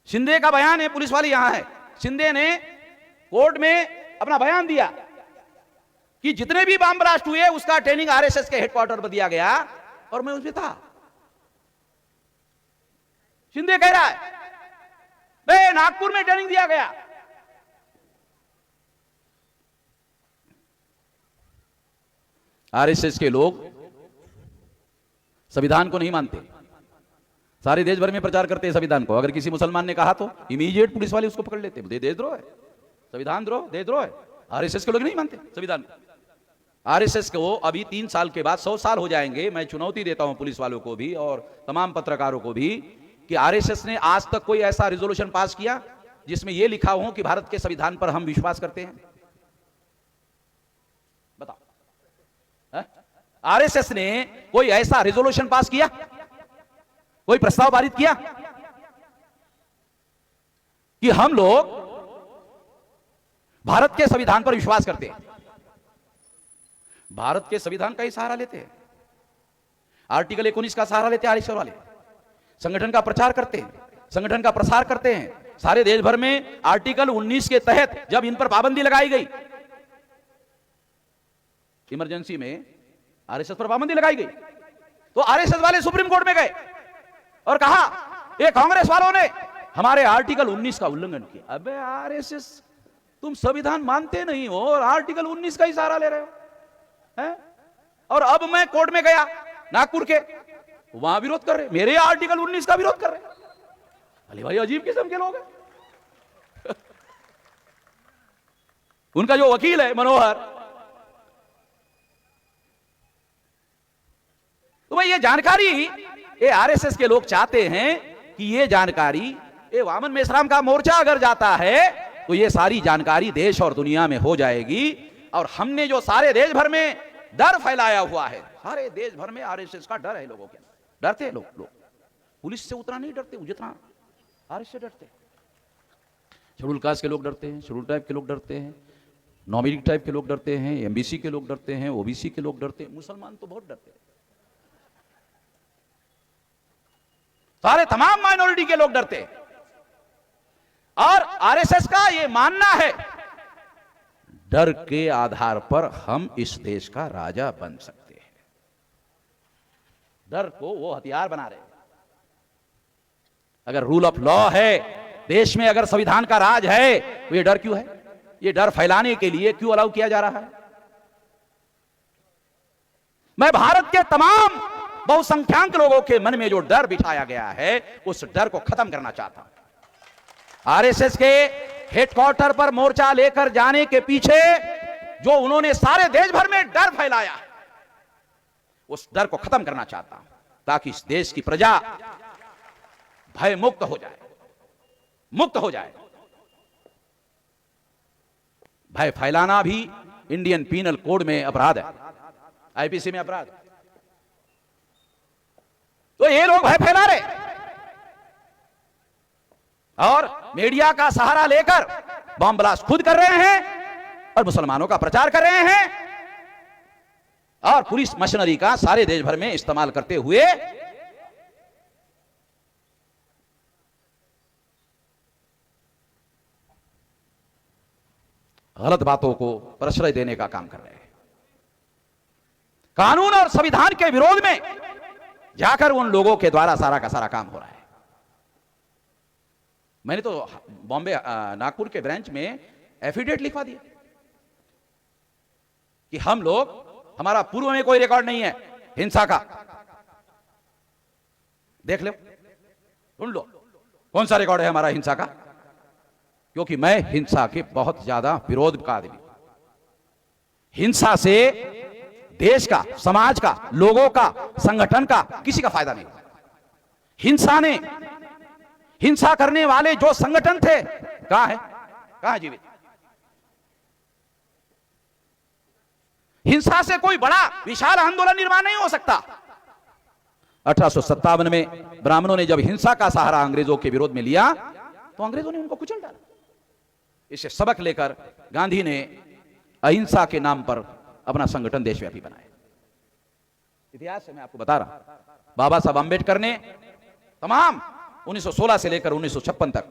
शिंदे का बयान है, पुलिस वाले यहां है, शिंदे ने कोर्ट में अपना बयान दिया कि जितने भी बम ब्लास्ट हुए उसका ट्रेनिंग आरएसएस के हेडक्वार्टर पर दिया गया और मैं उसमें था। शिंदे कह रहा है नागपुर में ट्रेनिंग दिया गया। आरएसएस के लोग संविधान को नहीं मानते, सारे देश भर में प्रचार करते हैं संविधान को। अगर किसी मुसलमान ने कहा तो इमीडिएट पुलिस वाले उसको पकड़ लेते, देशद्रोह है, संविधान द्रोह, देशद्रोह है। आरएसएस के लोग नहीं मानते संविधान को। आरएसएस को अभी 3 साल के बाद 100 साल हो जाएंगे। मैं चुनौती देता हूं पुलिस वालों को भी और तमाम पत्रकारों को भी कि आरएसएस ने आज तक कोई ऐसा रिजोल्यूशन पास किया जिसमें यह लिखा हो कि भारत के संविधान पर हम विश्वास करते हैं? बताओ, आरएसएस ने कोई ऐसा रिजोल्यूशन पास किया, कोई प्रस्ताव पारित किया कि हम लोग भारत के संविधान पर विश्वास करते हैं? भारत के संविधान का ही सहारा लेते हैं, आर्टिकल 19 का सहारा लेते हैं आरएसएस वाले। संगठन का प्रचार करते हैं, संगठन का प्रसार करते हैं। सारे देश भर में आर्टिकल 19 के तहत जब इन पर पाबंदी लगाई गई, इमरजेंसी में आरएसएस पर पाबंदी लगाई गई, तो आरएसएस वाले सुप्रीम कोर्ट में गए और कहा ये कांग्रेस वालों ने हमारे आर्टिकल 19 का उल्लंघन किया। अबे आरएसएस, तुम संविधान मानते नहीं हो और आर्टिकल 19 का ही सहारा ले रहे हो, हैं? और अब मैं कोर्ट में गया नागपुर के, वहां विरोध कर रहे, मेरे आर्टिकल 19 का विरोध कर रहे। अरे भाई अजीब किस्म के लोग हैं। उनका जो वकील है मनोहर, तो भाई ये जानकारी ये आरएसएस के लोग चाहते हैं कि ये जानकारी, ये वामन मेश्राम का मोर्चा अगर जाता है तो ये सारी जानकारी देश और दुनिया में हो जाएगी। और हमने जो सारे देश भर में डर फैलाया हुआ है, सारे देश भर में आरएसएस का डर है लोगों के अंदर। डरते हैं लोग पुलिस से उतना नहीं डरते जितना आरएसएस से डरते। शेड्यूल कास्ट के लोग डरते हैं, शेड्यूल टाइप के लोग डरते हैं, नॉमिनी टाइप के लोग डरते हैं, एमबीसी के लोग डरते हैं, ओबीसी के लोग डरते हैं, मुसलमान तो बहुत डरते हैं, सारे तमाम माइनॉरिटी के लोग डरते हैं। और आरएसएस का यह मानना है डर के आधार पर हम इस देश का राजा बन सकते हैं। डर को वो हथियार बना रहे हैं। अगर रूल ऑफ लॉ है देश में, अगर संविधान का राज है, तो ये डर क्यों है? ये डर फैलाने के लिए क्यों अलाउ किया जा रहा है? मैं भारत के तमाम बहुसंख्यक लोगों के मन में जो डर बिठाया गया है उस डर को खत्म करना चाहता हूं। आरएसएस के हेडक्वार्टर पर मोर्चा लेकर जाने के पीछे जो उन्होंने सारे देश भर में डर फैलाया, उस डर को खत्म करना चाहता हूं ताकि इस देश की प्रजा भय मुक्त हो जाए, मुक्त हो जाए। भय फैलाना भी इंडियन पीनल कोड में अपराध है, आईपीसी में अपराध है। तो ये लोग भय फैला रहे और मीडिया का सहारा लेकर बम ब्लास्ट खुद कर रहे हैं और मुसलमानों का प्रचार कर रहे हैं और पुलिस मशीनरी का सारे देश भर में इस्तेमाल करते हुए गलत बातों को प्रश्रय देने का काम कर रहे हैं। कानून और संविधान के विरोध में जाकर उन लोगों के द्वारा सारा का सारा काम हो रहा है। मैंने तो बॉम्बे नागपुर के ब्रांच में एफिडेविट लिखवा दिया कि हम लोग, हमारा पूर्व में कोई रिकॉर्ड नहीं है हिंसा का, देख लो, ढूंढ लो कौन सा रिकॉर्ड है हमारा हिंसा का, क्योंकि मैं हिंसा के बहुत ज्यादा विरोध का आदमी। हिंसा से देश का, समाज का, लोगों का, संगठन का किसी का फायदा नहीं। हिंसा ने, हिंसा करने वाले जो संगठन थे कहां है, कहां जीवित? हिंसा से कोई बड़ा विशाल आंदोलन निर्माण नहीं हो सकता। 1857 में ब्राह्मणों ने जब हिंसा का सहारा अंग्रेजों के विरोध में लिया तो अंग्रेजों ने उनको कुचल डाला। इसे सबक लेकर गांधी ने अहिंसा के नाम पर अपना संगठन देशव्यापी बनाया। इतिहास से मैं आपको बता रहा, बाबा साहब अंबेडकर ने तमाम 1916 से लेकर 1956 तक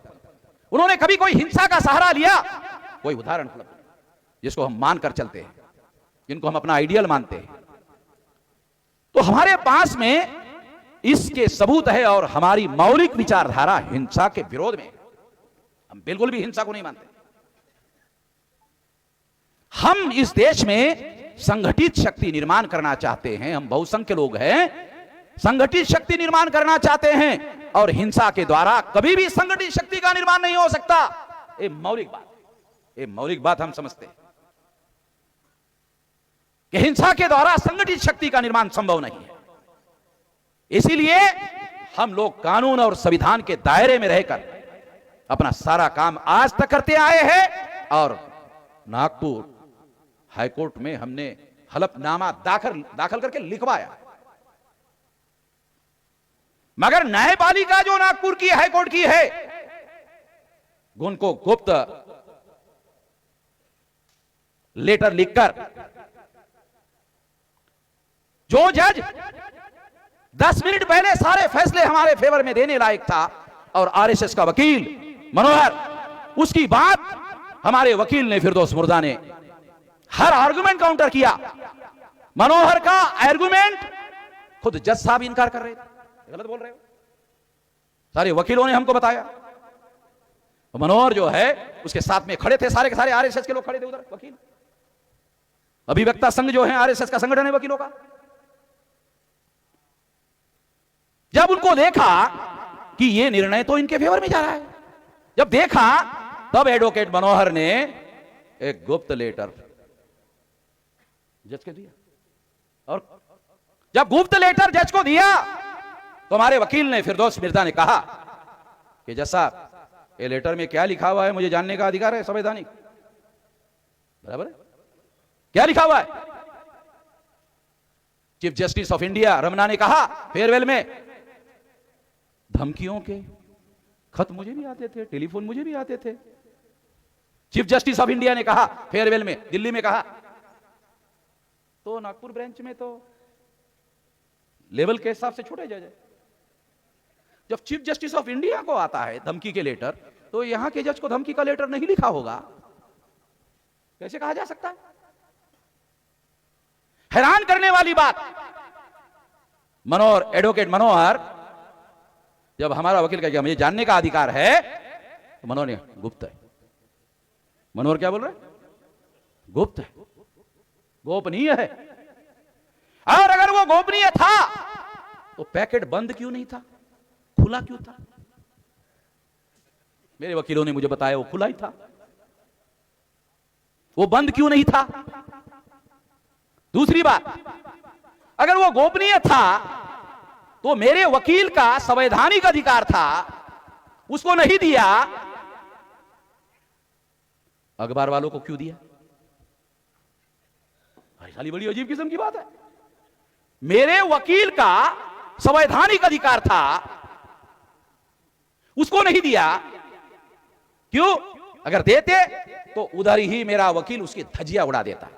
उन्होंने कभी कोई हिंसा का सहारा लिया? कोई उदाहरण जिसको हम मानकर चलते हैं, जिनको हम अपना आइडियल मानते हैं, तो हमारे पास में इसके सबूत है। और हमारी मौलिक विचारधारा हिंसा के विरोध में, हम बिल्कुल भी हिंसा को नहीं मानते। हम इस देश में संगठित शक्ति निर्माण करना चाहते हैं। हम बहुसंख्य लोग हैं, संगठित शक्ति निर्माण करना चाहते हैं और हिंसा के द्वारा कभी भी संगठित शक्ति का निर्माण नहीं हो सकता। ये मौलिक बात, ये मौलिक बात हम समझते हैं कि हिंसा के द्वारा संगठित शक्ति का निर्माण संभव नहीं है। इसीलिए हम लोग कानून और संविधान के दायरे में रहकर अपना सारा काम आज तक करते आए हैं। और नागपुर हाईकोर्ट में हमने हलफनामा दाखिल करके लिखवाया, मगर न्यायपालिका जो नागपुर की हाईकोर्ट की है उनको गुप्त लेटर लिखकर जो जज 10 मिनट पहले सारे फैसले हमारे फेवर में देने लायक था और आरएसएस का वकील मनोहर, उसकी बात हमारे वकील ने, फिरदौस मुर्दा ने हर आर्गुमेंट काउंटर किया। मनोहर का आर्गुमेंट खुद जज साहब इनकार कर रहे थे, गलत बोल रहे हो, सारे वकीलों ने हमको बताया। तो मनोहर जो है उसके साथ में खड़े थे सारे के सारे आरएसएस के लोग खड़े थे उधर, वकील, अभिवक्ता संघ जो है आरएसएस का संगठन है वकीलों का। जब उनको देखा कि ये निर्णय तो इनके फेवर में जा रहा है, जब देखा तब एडवोकेट मनोहर ने एक गुप्त लेटर जज को दिया। और जब गुप्त लेटर जज को दिया तो हमारे वकील ने फिरदौस मिर्जा ने कहा कि जज साहब, ये लेटर में क्या लिखा हुआ है मुझे जानने का अधिकार है संवैधानिक, बराबर है? क्या लिखा हुआ है? Chief justice of India Ramana ने कहा फेयरवेल में, धमकियों के खत मुझे भी आते थे, टेलीफोन मुझे भी आते थे। चीफ जस्टिस ऑफ इंडिया ने कहा फेयरवेल में, दिल्ली में कहा, तो नागपुर ब्रांच में तो लेवल के हिसाब से छोटे जज है। जब चीफ जस्टिस ऑफ इंडिया को आता है धमकी के लेटर, तो यहां के जज को धमकी का लेटर नहीं लिखा होगा, कैसे कहा जा सकता है? हैरान करने वाली बात, मनोहर, एडवोकेट मनोहर, जब हमारा वकील कह गया मुझे जानने का अधिकार है, तो मनोहर ने गुप्त है। मनोहर क्या बोल रहे? गुप्त है, गोपनीय है। और अगर वो गोपनीय था तो पैकेट बंद क्यों नहीं था, खुला क्यों था? मेरे वकीलों ने मुझे बताया वो खुला ही था, वो बंद क्यों नहीं था? दूसरी बात, अगर वो गोपनीय था तो मेरे वकील का संवैधानिक अधिकार था, उसको नहीं दिया, अखबार वालों को क्यों दिया? साली बड़ी अजीब किस्म की बात है। मेरे वकील का संवैधानिक अधिकार था, उसको नहीं दिया, क्यों? अगर देते तो उधर ही मेरा वकील उसकी धज्जियां उड़ा देता,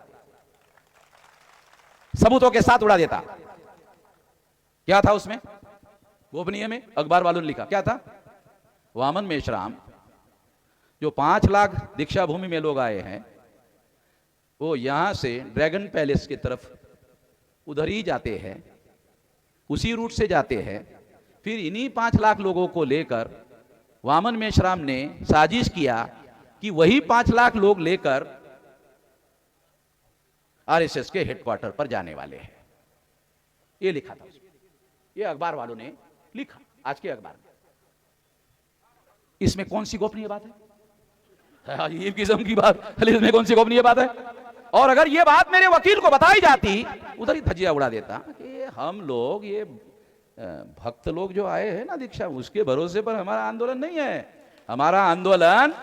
सबूतों के साथ उड़ा देता। क्या था उसमें गोपनीय में? अखबार वालों ने लिखा क्या था? वामन मेश्राम, जो 5 लाख दीक्षा भूमि में लोग आए हैं, वो यहां से ड्रैगन पैलेस की तरफ उधर ही जाते हैं, उसी रूट से जाते हैं। फिर इन्हीं 5 लाख लोगों को लेकर वामन मेश्राम ने साजिश किया कि वही 5 लाख लोग लेकर आरएसएस के हेडक्वार्टर पर जाने वाले हैं। ये लिखा था उसमें, ये अखबार वालों ने लिखा, आज के अखबार में। इसमें कौन सी गोपनीय बात है? ये किस्म की बात, इसमें कौन सी गोपनीय बात है? और अगर ये बात मेरे वकील को बताई जाती, उधर ही धज्जियां उड़ा देता कि हम लोग, ये भक्त लोग जो आए हैं ना दीक्षा, उसके भरोसे पर हमारा आंदोलन नहीं है। हमारा आंदोलन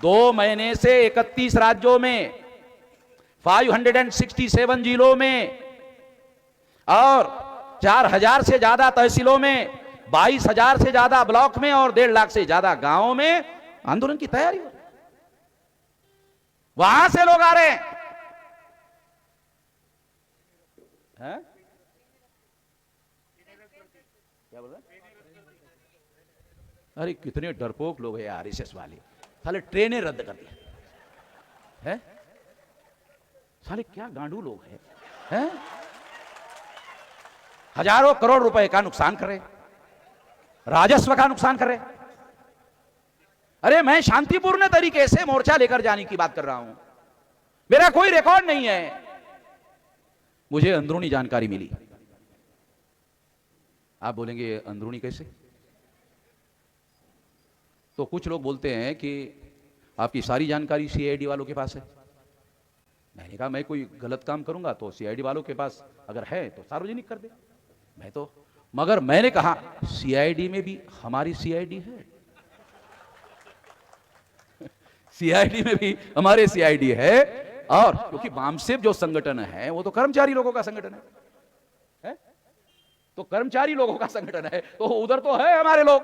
2 महीने से 31 राज्यों में, 567 जिलों में और 4000 से ज्यादा तहसीलों में, 22,000 से ज्यादा ब्लॉक में और 1.5 लाख से ज्यादा गांवों में आंदोलन की तैयारी हो। वहां से लोग आ रहे हैं। क्या बोल रहे? अरे कितने डरपोक लोग हैं आरएसएस वाले, साले ट्रेनें रद्द कर दी है, साले क्या गांडू लोग हैं? हजारों करोड़ रुपए का नुकसान कर रहे, राजस्व का नुकसान कर रहे। अरे मैं शांतिपूर्ण तरीके से मोर्चा लेकर जाने की बात कर रहा हूं, मेरा कोई रिकॉर्ड नहीं है। मुझे अंदरूनी जानकारी मिली। आप बोलेंगे अंदरूनी कैसे? तो कुछ लोग बोलते हैं कि आपकी सारी जानकारी सीआईडी वालों के पास है। मैंने कहा मैं कोई गलत काम करूंगा तो सीआईडी वालों के पास अगर है तो सार्वजनिक कर दे। मगर मैंने कहा सीआईडी में भी हमारी सीआईडी है, सीआईडी में भी हमारे सीआईडी है। और क्योंकि बामसेफ जो संगठन है वो तो कर्मचारी लोगों का संगठन है? तो कर्मचारी लोगों का संगठन है, तो उधर तो है हमारे लोग,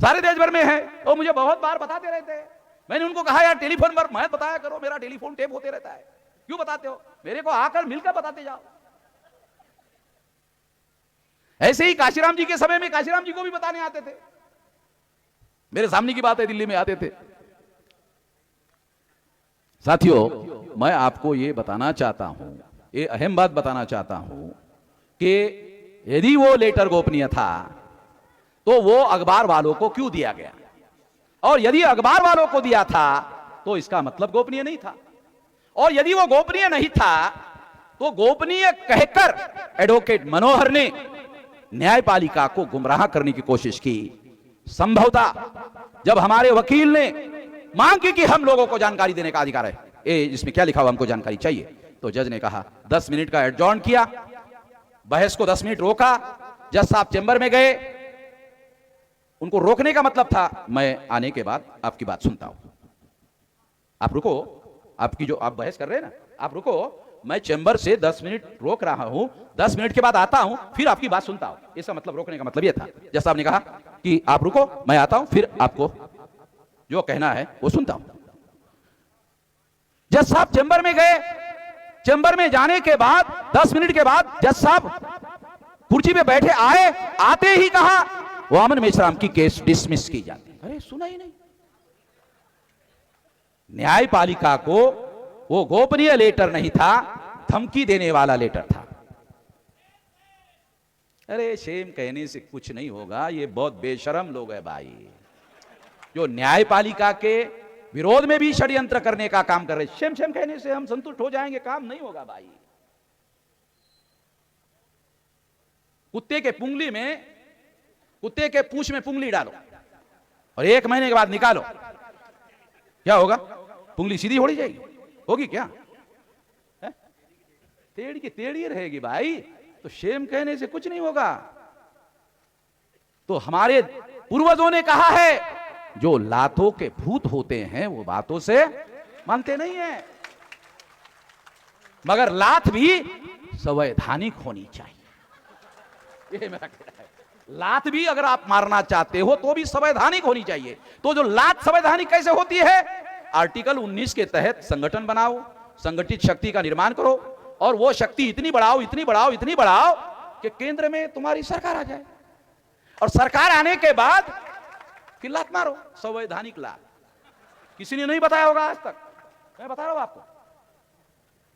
सारे देश भर में है। तो मुझे बहुत बार बताते रहते हैं। मैंने उनको कहा यार टेलीफोन पर मत बताया करो, मेरा टेलीफोन टेप होते रहता है, क्यों बताते हो? मेरे को आकर मिलकर बताते जाओ। ऐसे ही काशीराम जी के समय में काशीराम जी को भी बताने आते थे, मेरे सामने की बात है, दिल्ली में आते थे। साथियों, मैं आपको ये बताना चाहता हूं, ये अहम बात बताना चाहता हूं कि यदि वो लेटर गोपनीय था तो वो अखबार वालों को क्यों दिया गया, और यदि अखबार वालों को दिया था तो इसका मतलब गोपनीय नहीं था, और यदि वो गोपनीय नहीं था तो गोपनीय कहकर एडवोकेट मनोहर ने न्यायपालिका को गुमराह करने की कोशिश की। संभवतः जब हमारे वकील ने मांग की कि हम लोगों को जानकारी देने का अधिकार है, इसमें क्या लिखा हुआ हमको जानकारी चाहिए, तो जज ने कहा 10 मिनट का एडजॉर्न किया, बहस को 10 मिनट रोका, जज साहब चैम्बर में गए, उनको रोकने का मतलब था मैं आने के बाद आपकी बात सुनता हूं, आप रुको, आपकी जो आप बहस कर रहे हैं ना, आप रुको, मैं चैम्बर से 10 मिनट रोक रहा हूं, 10 मिनट के बाद आता हूं, फिर आपकी बात सुनता हूं। इसका मतलब रोकने का मतलब यह था। जज साहब ने कहा कि आप रुको, मैं आता हूं, फिर आपको जो कहना है वो सुनता हूं। जज साहब चैम्बर में गए, चैम्बर में जाने के बाद 10 मिनट के बाद जज साहब कुर्सी पे बैठे आए, आते ही कहा वामन मेश्राम की केस डिसमिस की जाती। अरे सुना ही नहीं। न्यायपालिका को वो गोपनीय लेटर नहीं था, धमकी देने वाला लेटर था। अरे शेम कहने से कुछ नहीं होगा, ये बहुत बेशरम लोग हैं भाई, जो न्यायपालिका के विरोध में भी षड्यंत्र करने का काम कर रहे। शेम शेम कहने से हम संतुष्ट हो जाएंगे, काम नहीं होगा भाई। कुत्ते के पुंगली में, कुत्ते के पूंछ में पुंगली डालो और 1 महीने के बाद निकालो, क्या होगा? पुंगली सीधी होड़ी जाएगी, होगी क्या? टेढ़ी की टेढ़ी रहेगी भाई। तो शेम कहने से कुछ नहीं होगा। तो हमारे पूर्वजों ने कहा है, जो लातों के भूत होते हैं वो बातों से मानते नहीं है, मगर लात भी संवैधानिक होनी चाहिए, ये मेरा कहना है। लात भी अगर आप मारना चाहते हो तो भी संवैधानिक होनी चाहिए। तो जो लात संवैधानिक कैसे होती है? आर्टिकल 19 के तहत संगठन बनाओ, संगठित शक्ति का निर्माण करो, और वो शक्ति इतनी बढ़ाओ, इतनी बढ़ाओ, इतनी बढ़ाओ कि केंद्र में तुम्हारी सरकार आ जाए, और सरकार आने के बाद फिर लात मारो, संवैधानिक लात। किसी ने नहीं बताया होगा आज तक, मैं बता रहा हूं आपको।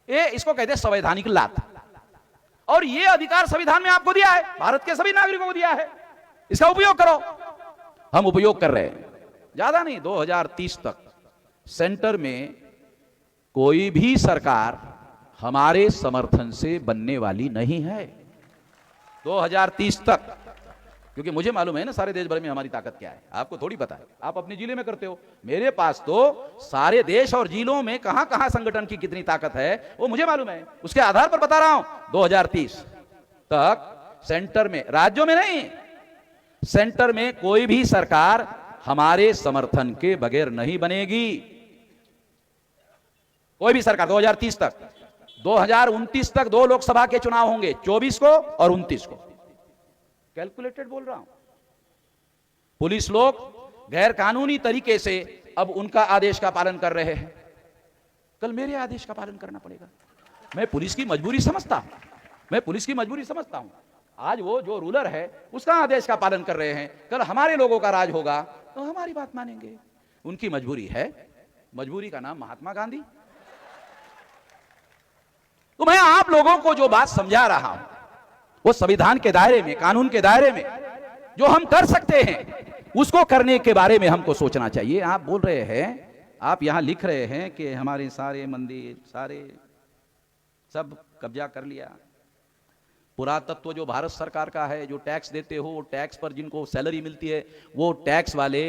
ये इसको कहते हैं संवैधानिक लात, और ये अधिकार संविधान में आपको दिया है, भारत के सभी नागरिकों को दिया है, इसका उपयोग करो। हम उपयोग कर रहे हैं, ज्यादा नहीं, 2030 तक सेंटर में कोई भी सरकार हमारे समर्थन से बनने वाली नहीं है, 2030 तक। क्योंकि मुझे मालूम है ना सारे देश भर में हमारी ताकत क्या है, आपको थोड़ी पता है, आप अपने जिले में करते हो। मेरे पास तो सारे देश और जिलों में कहां कहां संगठन की कितनी ताकत है वो मुझे मालूम है, उसके आधार पर बता रहा हूं। 2030 तक सेंटर में, राज्यों में नहीं, सेंटर में कोई भी सरकार हमारे समर्थन के बगैर नहीं बनेगी, कोई भी सरकार। 2030 तक, 2029 तक 2 लोकसभा के चुनाव होंगे, 24 को और 29 को। कैलकुलेटेड बोल रहा हूं। पुलिस लोग गैर कानूनी तरीके से अब उनका आदेश का पालन कर रहे हैं, कल मेरे आदेश का पालन करना पड़ेगा। मैं पुलिस की मजबूरी समझता हूं, मैं पुलिस की मजबूरी समझता हूं। आज वो जो रूलर है उसका आदेश का पालन कर रहे हैं, कल हमारे लोगों का राज होगा तो हमारी बात मानेंगे। उनकी मजबूरी है, मजबूरी का नाम महात्मा गांधी। तो मैं आप लोगों को जो बात समझा रहा हूं वो संविधान के दायरे में, कानून के दायरे में जो हम कर सकते हैं उसको करने के बारे में हमको सोचना चाहिए। आप बोल रहे हैं, आप यहां लिख रहे हैं कि हमारे सारे मंदिर, सारे सब कब्जा कर लिया। पुरातत्व जो भारत सरकार का है, जो टैक्स देते हो, वो टैक्स पर जिनको सैलरी मिलती है वो टैक्स वाले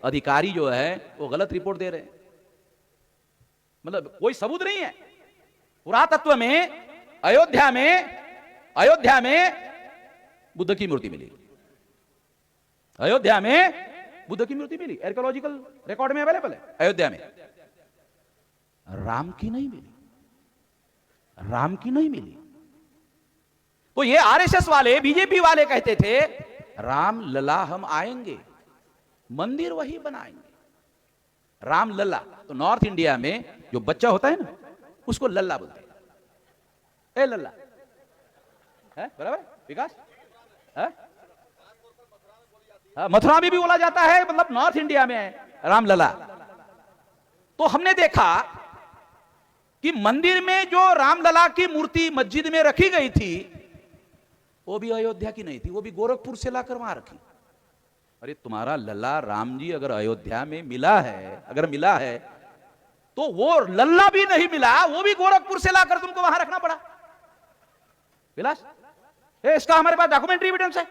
अधिकारी जो है वो गलत रिपोर्ट दे रहे हैं, मतलब कोई सबूत नहीं है। पुरातत्व में अयोध्या में बुद्ध की मूर्ति मिली, अयोध्या में बुद्ध की मूर्ति मिली, आर्कियोलॉजिकल रिकॉर्ड में अवेलेबल है अयोध्या में। राम की नहीं मिली, राम की नहीं मिली। तो ये आरएसएस वाले, बीजेपी वाले कहते थे राम लला हम आएंगे, मंदिर वही बनाएंगे। राम लला, तो नॉर्थ इंडिया में जो बच्चा होता है ना उसको लल्ला बोलते हैं। ए लल्ला है, बराबर विकास है? मथुरा में भी बोला जाता है, मतलब नॉर्थ इंडिया में है राम लला। तो हमने देखा कि मंदिर में जो रामलला की मूर्ति मस्जिद में रखी गई थी वो भी अयोध्या की नहीं थी, वो भी गोरखपुर से लाकर वहां रखी। अरे तुम्हारा लल्ला राम जी अगर अयोध्या में मिला है, अगर मिला है तो वो लल्ला भी नहीं मिला, वो भी गोरखपुर से लाकर तुमको वहां रखना पड़ा। विलास, इसका हमारे पास डॉक्यूमेंट्री एविडेंस है,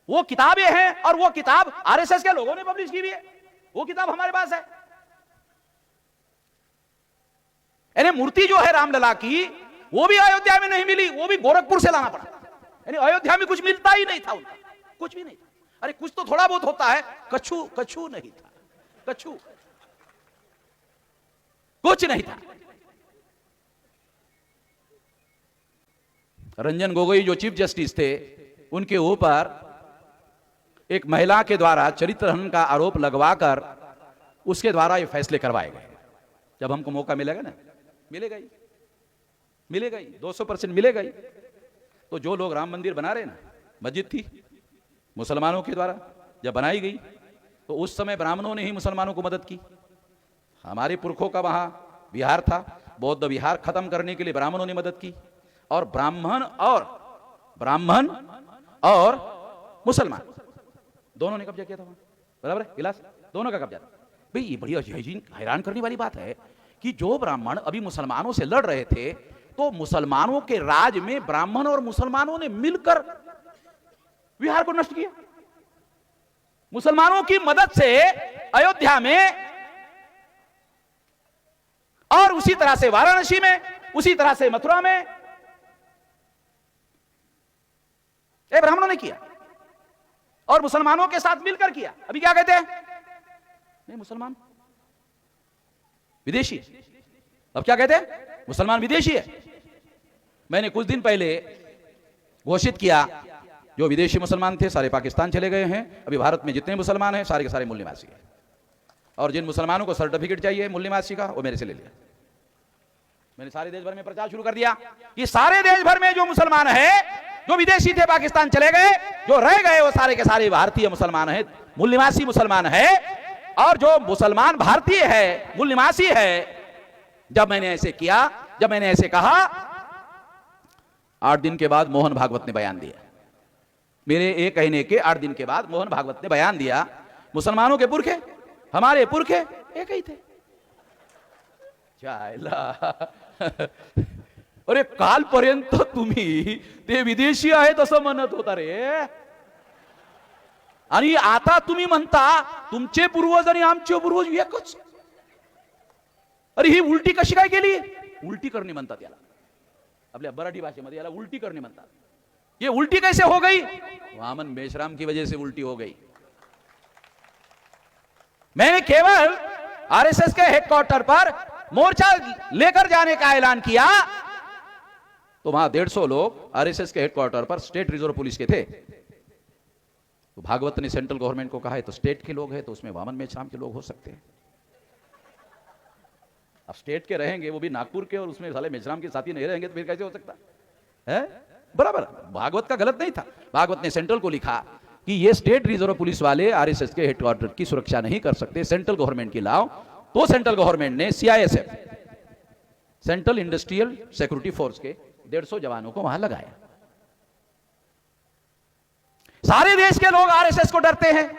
वो किताबें हैं, और वो किताब आरएसएस के लोगों ने पब्लिश की भी है, वो किताब हमारे पास है। यानी मूर्ति जो है रामलला की वो भी अयोध्या में नहीं मिली, वो भी गोरखपुर से लाना पड़ा। यानी अयोध्या में कुछ मिलता ही नहीं था उनका, कुछ भी नहीं था। अरे कुछ तो थोड़ा बहुत होता है, कछु कछु नहीं था, कछु कुछ नहीं था। रंजन गोगोई जो चीफ जस्टिस थे, उनके ऊपर एक महिला के द्वारा चरित्र हनन का आरोप लगवाकर उसके द्वारा ये फैसले करवाए गए। जब हमको मौका मिलेगा ना, मिलेगा ही, मिलेगा ही, 200% मिलेगा ही। तो जो लोग राम मंदिर बना रहे ना, मस्जिद थी मुसलमानों के द्वारा जब बनाई गई, तो उस समय ब्राह्मणों ने ही मुसलमानों को मदद की। हमारे पुरखों का वहां विहार था, बौद्ध विहार खत्म करने के लिए ब्राह्मणों ने मदद की, और ब्राह्मण और मुसलमान दोनों ने कब्जा किया था वहां, बराबर है, इलाज दोनों का कब्जा था। भाई ये बड़ी हैरान करने वाली बात है कि जो ब्राह्मण अभी मुसलमानों से लड़ रहे थे, तो मुसलमानों के राज में ब्राह्मण और मुसलमानों ने मिलकर विहार को नष्ट किया। मुसलमानों की मदद से अयोध्या में, और उसी तरह से वाराणसी में, उसी तरह से मथुरा में ये ब्राह्मणों ने किया और मुसलमानों के साथ मिलकर किया। अभी क्या कहते हैं? नहीं, मुसलमान विदेशी। अब क्या कहते हैं? मुसलमान विदेशी है। मैंने कुछ दिन पहले घोषित किया, जो विदेशी मुसलमान थे सारे पाकिस्तान चले गए हैं। अभी भारत में जितने मुसलमान हैं सारे के सारे मूल निवासी हैं, और जिन मुसलमानों को सर्टिफिकेट चाहिए मूल निवासी का, वो मेरे से ले लिया। मैंने सारे देश भर में प्रचार शुरू कर दिया कि सारे देश भर में जो मुसलमान है, जो विदेशी थे पाकिस्तान चले गए, जो रह गए वो सारे के सारे भारतीय मुसलमान है, मूल निवासी मुसलमान है। और जो मुसलमान भारतीय है, मूल निवासी है, जब मैंने ऐसे किया, जब मैंने ऐसे कहा, 8 दिन के बाद मोहन भागवत ने बयान दिया। मेरे एक कहने के 8 दिन के बाद मोहन भागवत ने बयान दिया, मुसलमानों के पुरखे, हमारे पुरखे एक ही थे। अरे कालपर्यंत तुम्ही ते विदेशी आहेत असं म्हणत होता रे, आणि आता तुम्ही म्हणता तुमचे पूर्वज आणि आमचे पूर्वज एकच। अरे ही उलटी कशी काय केली? उलटी करणे म्हणतात याला, आपल्या मराठी भाषेमध्ये याला उलटी करणे म्हणतात। ये उल्टी कैसे हो गई? वामन मेश्राम की वजह से उल्टी हो गई। मैंने केवल आरएसएस के हेडक्वार्टर पर मोर्चा लेकर जाने का ऐलान किया, तो वहां 150 लोग आरएसएस के हेडक्वार्टर पर स्टेट रिजर्व पुलिस के थे। तो भागवत ने सेंट्रल गवर्नमेंट को कहा है तो स्टेट के लोग हैं, तो उसमें वामन मेश्राम के लोग हो सकते हैं। अब स्टेट के रहेंगे वो भी नागपुर के, और उसमें साले मेश्राम के साथी नहीं रहेंगे तो फिर कैसे हो सकता है? बराबर, भागवत का गलत नहीं था। भागवत ने सेंट्रल को लिखा कि ये स्टेट रिजर्व पुलिस वाले आरएसएस के हेडक्वार्टर की सुरक्षा नहीं कर सकते, सेंट्रल गवर्नमेंट की लाओ। तो सेंट्रल गवर्नमेंट ने CISF, central industrial security force के 150 जवानों को वहां लगाया। सारे देश के लोग आरएसएस को डरते हैं,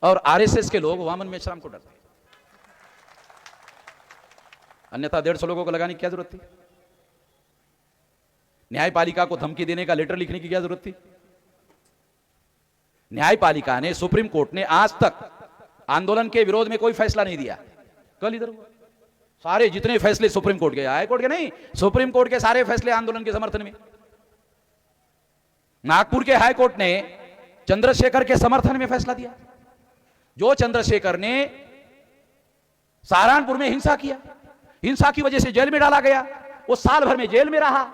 और आरएसएस के लोग वामन मेश्राम को डरते हैं। अन्यथा 150 लोगों को लगाने की क्या जरूरत थी? न्यायपालिका को धमकी देने का लेटर लिखने की क्या जरूरत थी? न्यायपालिका ने, सुप्रीम कोर्ट ने आज तक आंदोलन के विरोध में कोई फैसला नहीं दिया। कल इधर हुआ, सारे जितने फैसले सुप्रीम कोर्ट के, हाई कोर्ट के नहीं, सुप्रीम कोर्ट के सारे फैसले आंदोलन के समर्थन में। नागपुर के हाई कोर्ट ने चंद्रशेखर के समर्थन में फैसला दिया। जो चंद्रशेखर ने सहारनपुर में हिंसा किया, हिंसा की वजह से जेल में डाला गया, वो साल भर में जेल में रहा।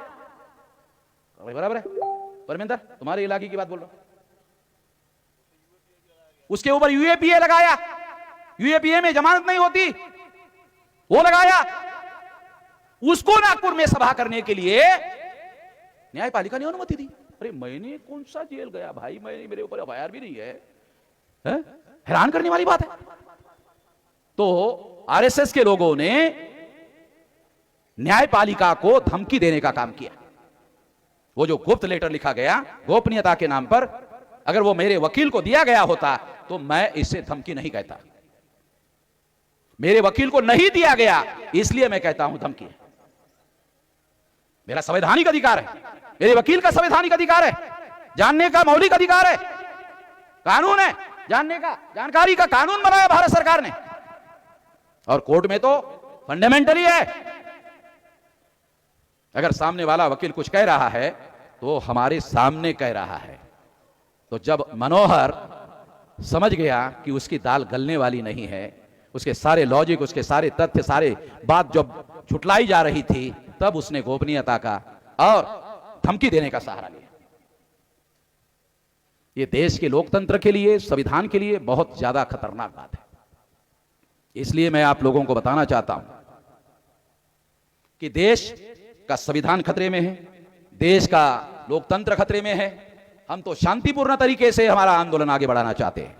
बराबर है परमेंद्र, तुम्हारे इलाके की बात बोल रहा हूं। उसके ऊपर यूएपीए लगाया, यूएपीए में जमानत नहीं होती, वो लगाया। उसको नागपुर में सभा करने के लिए न्यायपालिका ने अनुमति दी। अरे मैंने कौन सा जेल गया भाई, मैंने, मेरे ऊपर एफआईआर भी नहीं है? हैरान करने वाली बात है। तो आरएसएस के लोगों ने न्यायपालिका को धमकी देने का काम किया। वो जो गुप्त लेटर लिखा गया गोपनीयता के नाम पर, अगर वो मेरे वकील को दिया गया होता तो मैं इसे धमकी नहीं कहता। मेरे वकील को नहीं दिया गया, इसलिए मैं कहता हूं धमकी है। मेरा संवैधानिक अधिकार है, मेरे वकील का संवैधानिक अधिकार है, जानने का मौलिक अधिकार है, कानून है जानने का, जानकारी का कानून बनाया भारत सरकार ने, और कोर्ट में तो फंडामेंटली है। अगर सामने वाला वकील कुछ कह रहा है तो हमारे सामने कह रहा है। तो जब मनोहर समझ गया कि उसकी दाल गलने वाली नहीं है, उसके सारे लॉजिक, उसके सारे तथ्य, सारे बात जब छुटलाई जा रही थी, तब उसने गोपनीयता का और धमकी देने का सहारा लिया। ये देश के लोकतंत्र के लिए, संविधान के लिए बहुत ज्यादा खतरनाक बात है। इसलिए मैं आप लोगों को बताना चाहता हूं कि देश का संविधान खतरे में है, देश का लोकतंत्र खतरे में है। हम तो शांतिपूर्ण तरीके से हमारा आंदोलन आगे बढ़ाना चाहते हैं।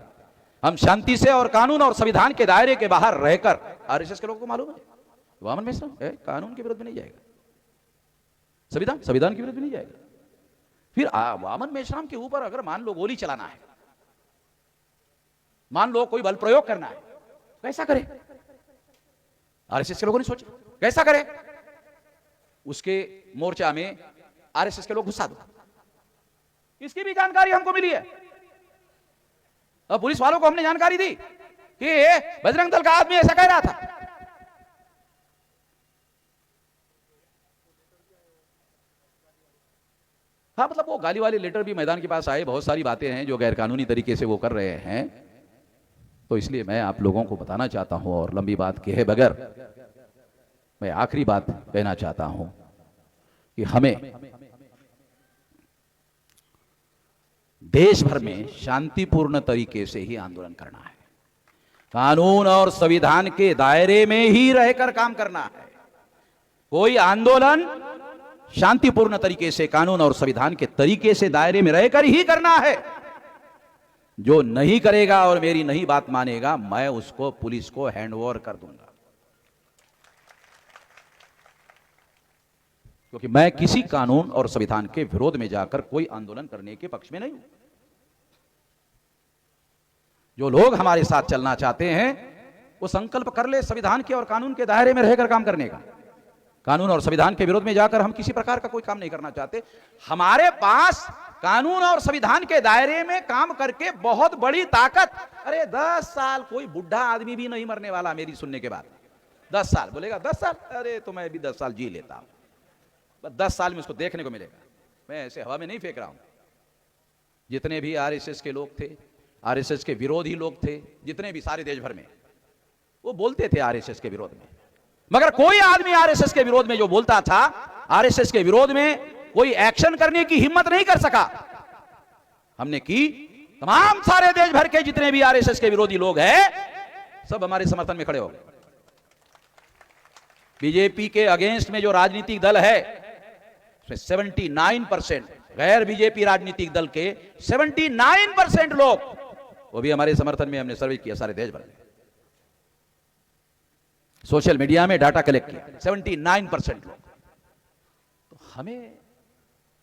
हम शांति से और कानून और संविधान के दायरे के बाहर रहकर, आरएसएस के लोगों को मालूम है वामन मिश्रा कानून के विरुद्ध में नहीं जाएगा, संविधान के विरुद्ध में नहीं जाएगा। फिर वामन मेश्राम के ऊपर अगर मान लो गोली चलाना है, मान लो कोई बल प्रयोग करना है, कैसा करे? आरएसएस के लोगों ने सोचा कैसा करे? उसके मोर्चा में आरएसएस के लोग घुसा दो। इसकी भी जानकारी हमको मिली है। अब पुलिस वालों को हमने जानकारी दी कि बजरंग दल का आदमी ऐसा कह रहा था। हाँ, मतलब वो गाली वाले लेटर भी मैदान के पास आए, बहुत सारी बातें हैं जो गैरकानूनी तरीके से वो कर रहे हैं। तो इसलिए मैं आप लोगों को बताना चाहता हूं, और लंबी बात कहे बगैर मैं आखिरी बात कहना चाहता हूं कि हमें देश भर में शांतिपूर्ण तरीके से ही आंदोलन करना है, कानून और संविधान के दायरे में ही रहकर काम करना है। कोई आंदोलन शांतिपूर्ण तरीके से, कानून और संविधान के तरीके से, दायरे में रहकर ही करना है। जो नहीं करेगा और मेरी नहीं बात मानेगा, मैं उसको पुलिस को हैंडओवर कर दूंगा, क्योंकि मैं किसी कानून और संविधान के विरोध में जाकर कोई आंदोलन करने के पक्ष में नहीं हूं। जो लोग हमारे साथ चलना चाहते हैं वो संकल्प कर ले संविधान के और कानून के दायरे में रहकर काम करने का। कानून और संविधान के विरोध में जाकर हम किसी प्रकार का कोई काम नहीं करना चाहते। हमारे पास कानून और संविधान के दायरे में काम करके बहुत बड़ी ताकत, अरे 10 साल कोई बुढ़ा आदमी भी नहीं मरने वाला मेरी सुनने के बाद। 10 साल बोलेगा, 10 साल, अरे तो मैं भी 10 साल जी लेता हूं। 10 साल में उसको देखने को मिलेगा। मैं ऐसे हवा में नहीं फेंक रहा हूं। जितने भी आरएसएस के लोग थे, आरएसएस के विरोधी लोग थे, जितने भी सारे देश भर में, वो बोलते थे आरएसएस के विरोध में, मगर कोई आदमी आरएसएस के विरोध में जो बोलता था, आरएसएस के विरोध में कोई एक्शन करने की हिम्मत नहीं कर सका। हमने की। तमाम सारे देश भर के जितने भी आरएसएस के विरोधी लोग हैं, सब हमारे समर्थन में खड़े हो गए। बीजेपी के अगेंस्ट में जो राजनीतिक दल है, 79%, गैर बीजेपी राजनीतिक दल के 79% लोग, वो भी हमारे समर्थन में। हमने सर्वे किया सारे देश भर में, सोशल मीडिया में डाटा कलेक्ट किया, 79% लोग। तो हमें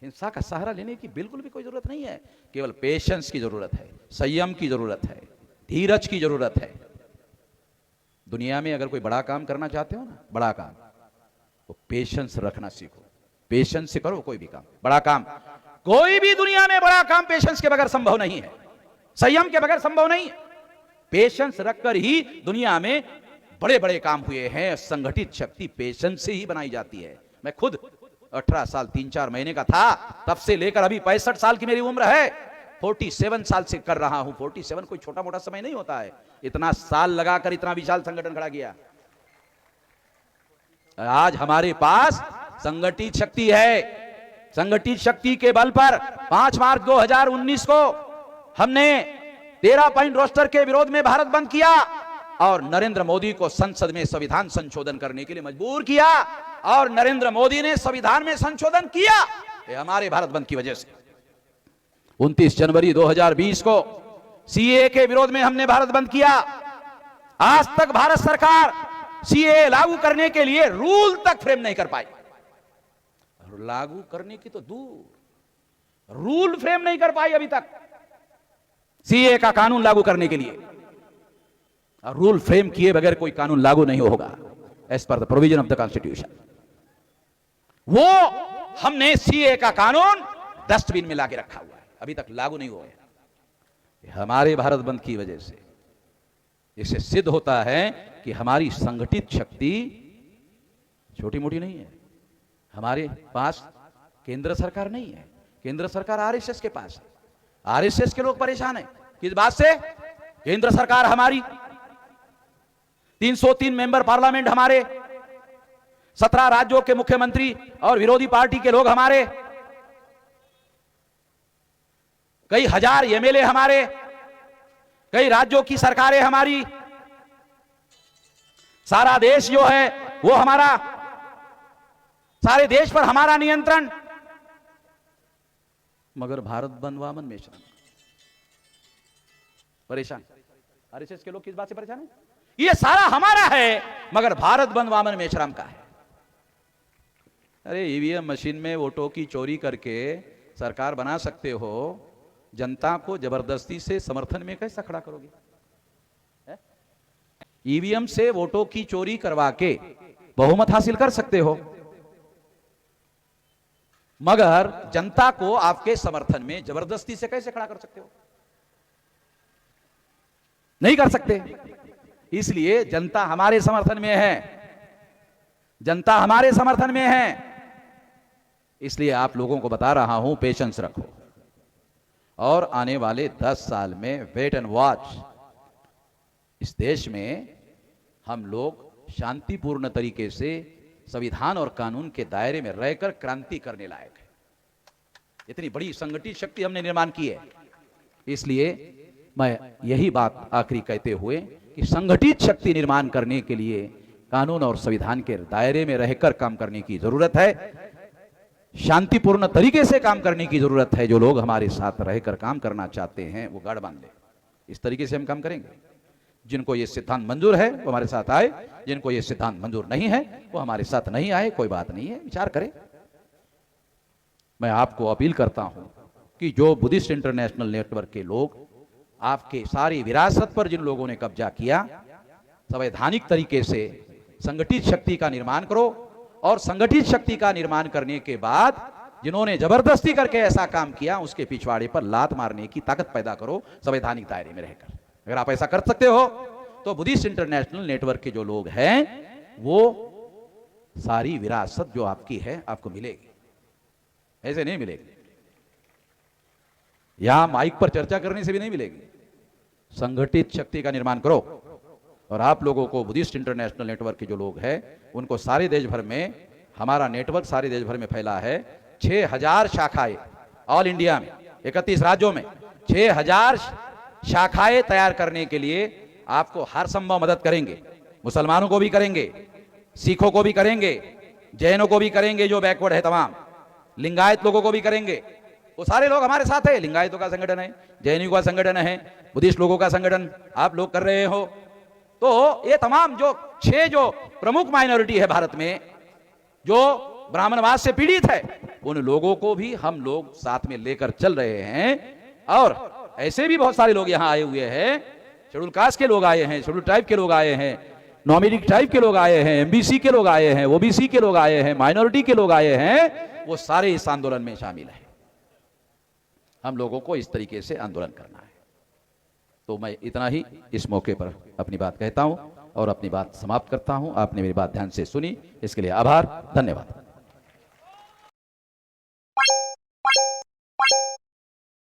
हिंसा का सहारा लेने की बिल्कुल भी कोई जरूरत नहीं है। केवल पेशेंस की जरूरत है, संयम की जरूरत है, धीरज की जरूरत है। दुनिया में अगर कोई बड़ा काम करना चाहते हो ना, बड़ा काम, तो पेशेंस रखना सीखो। पेशेंस से करो कोई भी काम, बड़ा काम। कोई भी दुनिया में बड़ा काम पेशेंस के बगैर संभव नहीं है, संयम के बगैर संभव नहीं है। पेशेंस रखकर ही दुनिया में बड़े बड़े काम हुए हैं। संगठित शक्ति पेशेंस से ही बनाई जाती है। मैं खुद 18 साल 3-4 महीने का था, तब से लेकर अभी 65 साल की मेरी उम्र है, 47 साल से कर रहा हूं। 47 कोई छोटा मोटा समय नहीं होता है। इतना साल लगाकर इतना विशाल संगठन खड़ा किया। आज हमारे पास संगठित शक्ति है। संगठित शक्ति के बल पर 5 मार्च 2019 को हमने 13 पॉइंट रोस्टर के विरोध में भारत बंद किया और नरेंद्र मोदी को संसद में संविधान संशोधन करने के लिए मजबूर किया, और नरेंद्र मोदी ने संविधान में संशोधन किया। ये हमारे भारत बंद की वजह से। 29 जनवरी 2020 को सीए के विरोध में हमने भारत बंद किया। आज तक भारत सरकार सीए लागू करने के लिए रूल तक फ्रेम नहीं कर पाई। लागू करने की तो दूर, रूल फ्रेम नहीं कर पाई अभी तक सीए का कानून लागू करने के लिए। रूल फ्रेम किए बगैर कोई कानून लागू नहीं होगा, as per the provision of the constitution. वो हमने सीए का कानून डस्टबिन में लाके रखा हुआ है, अभी तक लागू नहीं हुआ है। हमारे भारत बंद की वजह से इससे सिद्ध होता है कि हमारी संगठित शक्ति छोटी मोटी नहीं है। हमारे पास केंद्र सरकार नहीं है, केंद्र सरकार आरएसएस के पास है। आरएसएस के लोग परेशान हैं किस बात से? केंद्र सरकार हमारी, 303 मेंबर पार्लियामेंट हमारे, 17 राज्यों के मुख्यमंत्री और विरोधी पार्टी के लोग हमारे, कई हजार एमएलए हमारे, कई राज्यों की सरकारें हमारी, सारा देश जो है वो हमारा, सारे देश पर हमारा नियंत्रण, मगर भारत बंद वामन मेश्राम परेशान। आरएसएस के लोग किस बात से परेशान हैं? ये सारा हमारा है मगर भारत बंद वामन मेश्राम का है। अरे ईवीएम मशीन में वोटों की चोरी करके सरकार बना सकते हो, जनता को जबरदस्ती से समर्थन में कैसे खड़ा करोगे? ईवीएम से वोटों की चोरी करवा के बहुमत हासिल कर सकते हो, मगर जनता को आपके समर्थन में जबरदस्ती से कैसे खड़ा कर सकते हो? नहीं कर सकते। इसलिए जनता हमारे समर्थन में है, जनता हमारे समर्थन में है। इसलिए आप लोगों को बता रहा हूं, पेशेंस रखो और आने वाले 10 साल में वेट एंड वॉच। इस देश में हम लोग शांतिपूर्ण तरीके से संविधान और कानून के दायरे में रहकर क्रांति करने लायक है। इतनी बड़ी संगठित शक्ति हमने निर्माण की है। इसलिए मैं यही बात आखिरी कहते हुए कि संगठित शक्ति निर्माण करने के लिए कानून और संविधान के दायरे में रहकर काम करने की जरूरत है, शांतिपूर्ण तरीके से काम करने की जरूरत है। जो लोग हमारे साथ रहकर काम करना चाहते हैं वो गाढ़ बांध ले। इस तरीके से हम काम करेंगे। जिनको ये सिद्धांत मंजूर है वो हमारे साथ आए, जिनको ये सिद्धांत मंजूर नहीं है वो हमारे साथ नहीं आए, कोई बात नहीं है, विचार करें। मैं आपको अपील करता हूं कि जो बुद्धिस्ट इंटरनेशनल नेटवर्क के लोग आपके सारी विरासत पर जिन लोगों ने कब्जा किया, संवैधानिक तरीके से संगठित शक्ति का निर्माण करो और संगठित शक्ति का निर्माण करने के बाद जिन्होंने जबरदस्ती करके ऐसा काम किया उसके पिछवाड़े पर लात मारने की ताकत पैदा करो संवैधानिक दायरे में रहकर। अगर आप ऐसा कर सकते हो तो बुद्धिस्ट इंटरनेशनल नेटवर्क के जो लोग हैं वो सारी विरासत जो आपकी है आपको मिलेगी, ऐसे नहीं मिलेगी। यहां माइक पर चर्चा करने से भी नहीं मिलेगी। संगठित शक्ति का निर्माण करो और आप लोगों को बुद्धिस्ट इंटरनेशनल नेटवर्क के जो लोग हैं उनको सारे देश भर में, हमारा नेटवर्क सारे देश भर में फैला है, 6000 शाखाएं ऑल इंडिया में, 31 राज्यों में 6000 शाखाएं तैयार करने के लिए आपको हर संभव मदद करेंगे। मुसलमानों को भी करेंगे, सिखों को भी करेंगे, जैनों को भी करेंगे जो बैकवर्ड है तमाम, लिंगायत लोगों को भी करेंगे। वो सारे लोग हमारे साथ है। लिंगायतों का संगठन है, जैनियों का संगठन है, बुद्धिस्ट लोगों का संगठन आप लोग कर रहे हो। तो ये तमाम जो 6 जो प्रमुख माइनॉरिटी है भारत में, जो ब्राह्मणवाद से पीड़ित है, उन लोगों को भी हम लोग साथ में लेकर चल रहे हैं। और ऐसे भी बहुत सारे लोग यहां आए हुए हैं, शेड्यूल कास्ट के लोग आए हैं, शेड्यूल ट्राइब के लोग आए हैं, नॉमिनेटेड ट्राइब के लोग आए हैं, एमबीसी के लोग आए हैं, ओबीसी के लोग आए हैं, माइनॉरिटी के लोग आए हैं। वो सारे इस आंदोलन में शामिल हैं। हम लोगों को इस तरीके से आंदोलन करना है। तो मैं इतना ही इस मौके पर अपनी बात कहता हूं और अपनी बात समाप्त करता हूं। आपने मेरी बात ध्यान से सुनी, इसके लिए आभार, धन्यवाद।